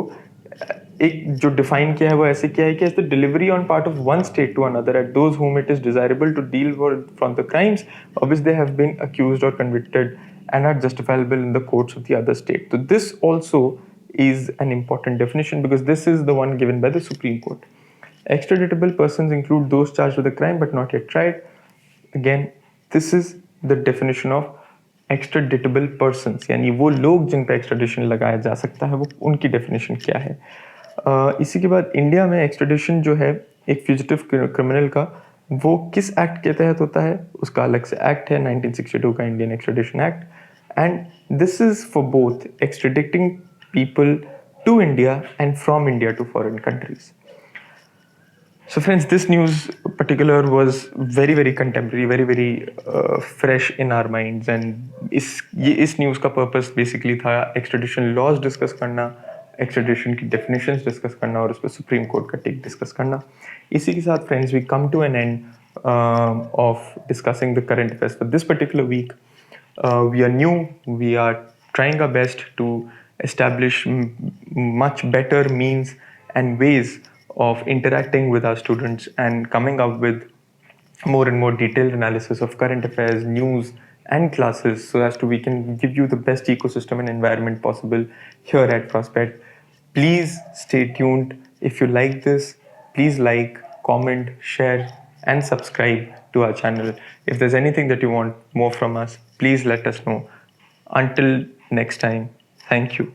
एक जो डिफाइन किया है वो ऐसे किया है कि the delivery on part of one state to another at those whom it is desirable to deal from the crimes of which they have been accused or convicted and are justifiable in the courts of the other state. So this also is an important definition because this is the one given by the Supreme Court. Extraditable persons include those charged with a crime but not yet tried. Again, this is the definition of extraditable persons, यानी वो लोग जिन पे extradition लगाया जा सकता है वो उनकी डेफिनेशन क्या है। इसी के बाद इंडिया में एक्सट्रेडिशन जो है एक फ्यूजिटिव क्रिमिनल का वो किस एक्ट के तहत होता है उसका अलग से एक्ट है 1962 का Indian extradition act, and this is for both extraditing people to India and from India to foreign countries. So friends, this news particular was very very contemporary, very very fresh in our minds, and इस news का purpose basically था extradition laws discuss करना, extradition की definitions discuss करना और उस पर Supreme Court का take discuss करना. इसी के साथ friends we come to an end of discussing the current affairs for this particular week. We are new, we are trying our best to establish much better means and ways of interacting with our students and coming up with more and more detailed analysis of current affairs, news and classes so as to we can give you the best ecosystem and environment possible here at Prospect. Please stay tuned. If you like this, please like, comment, share and subscribe to our channel. If there's anything that you want more from us, please let us know. Until next time, thank you.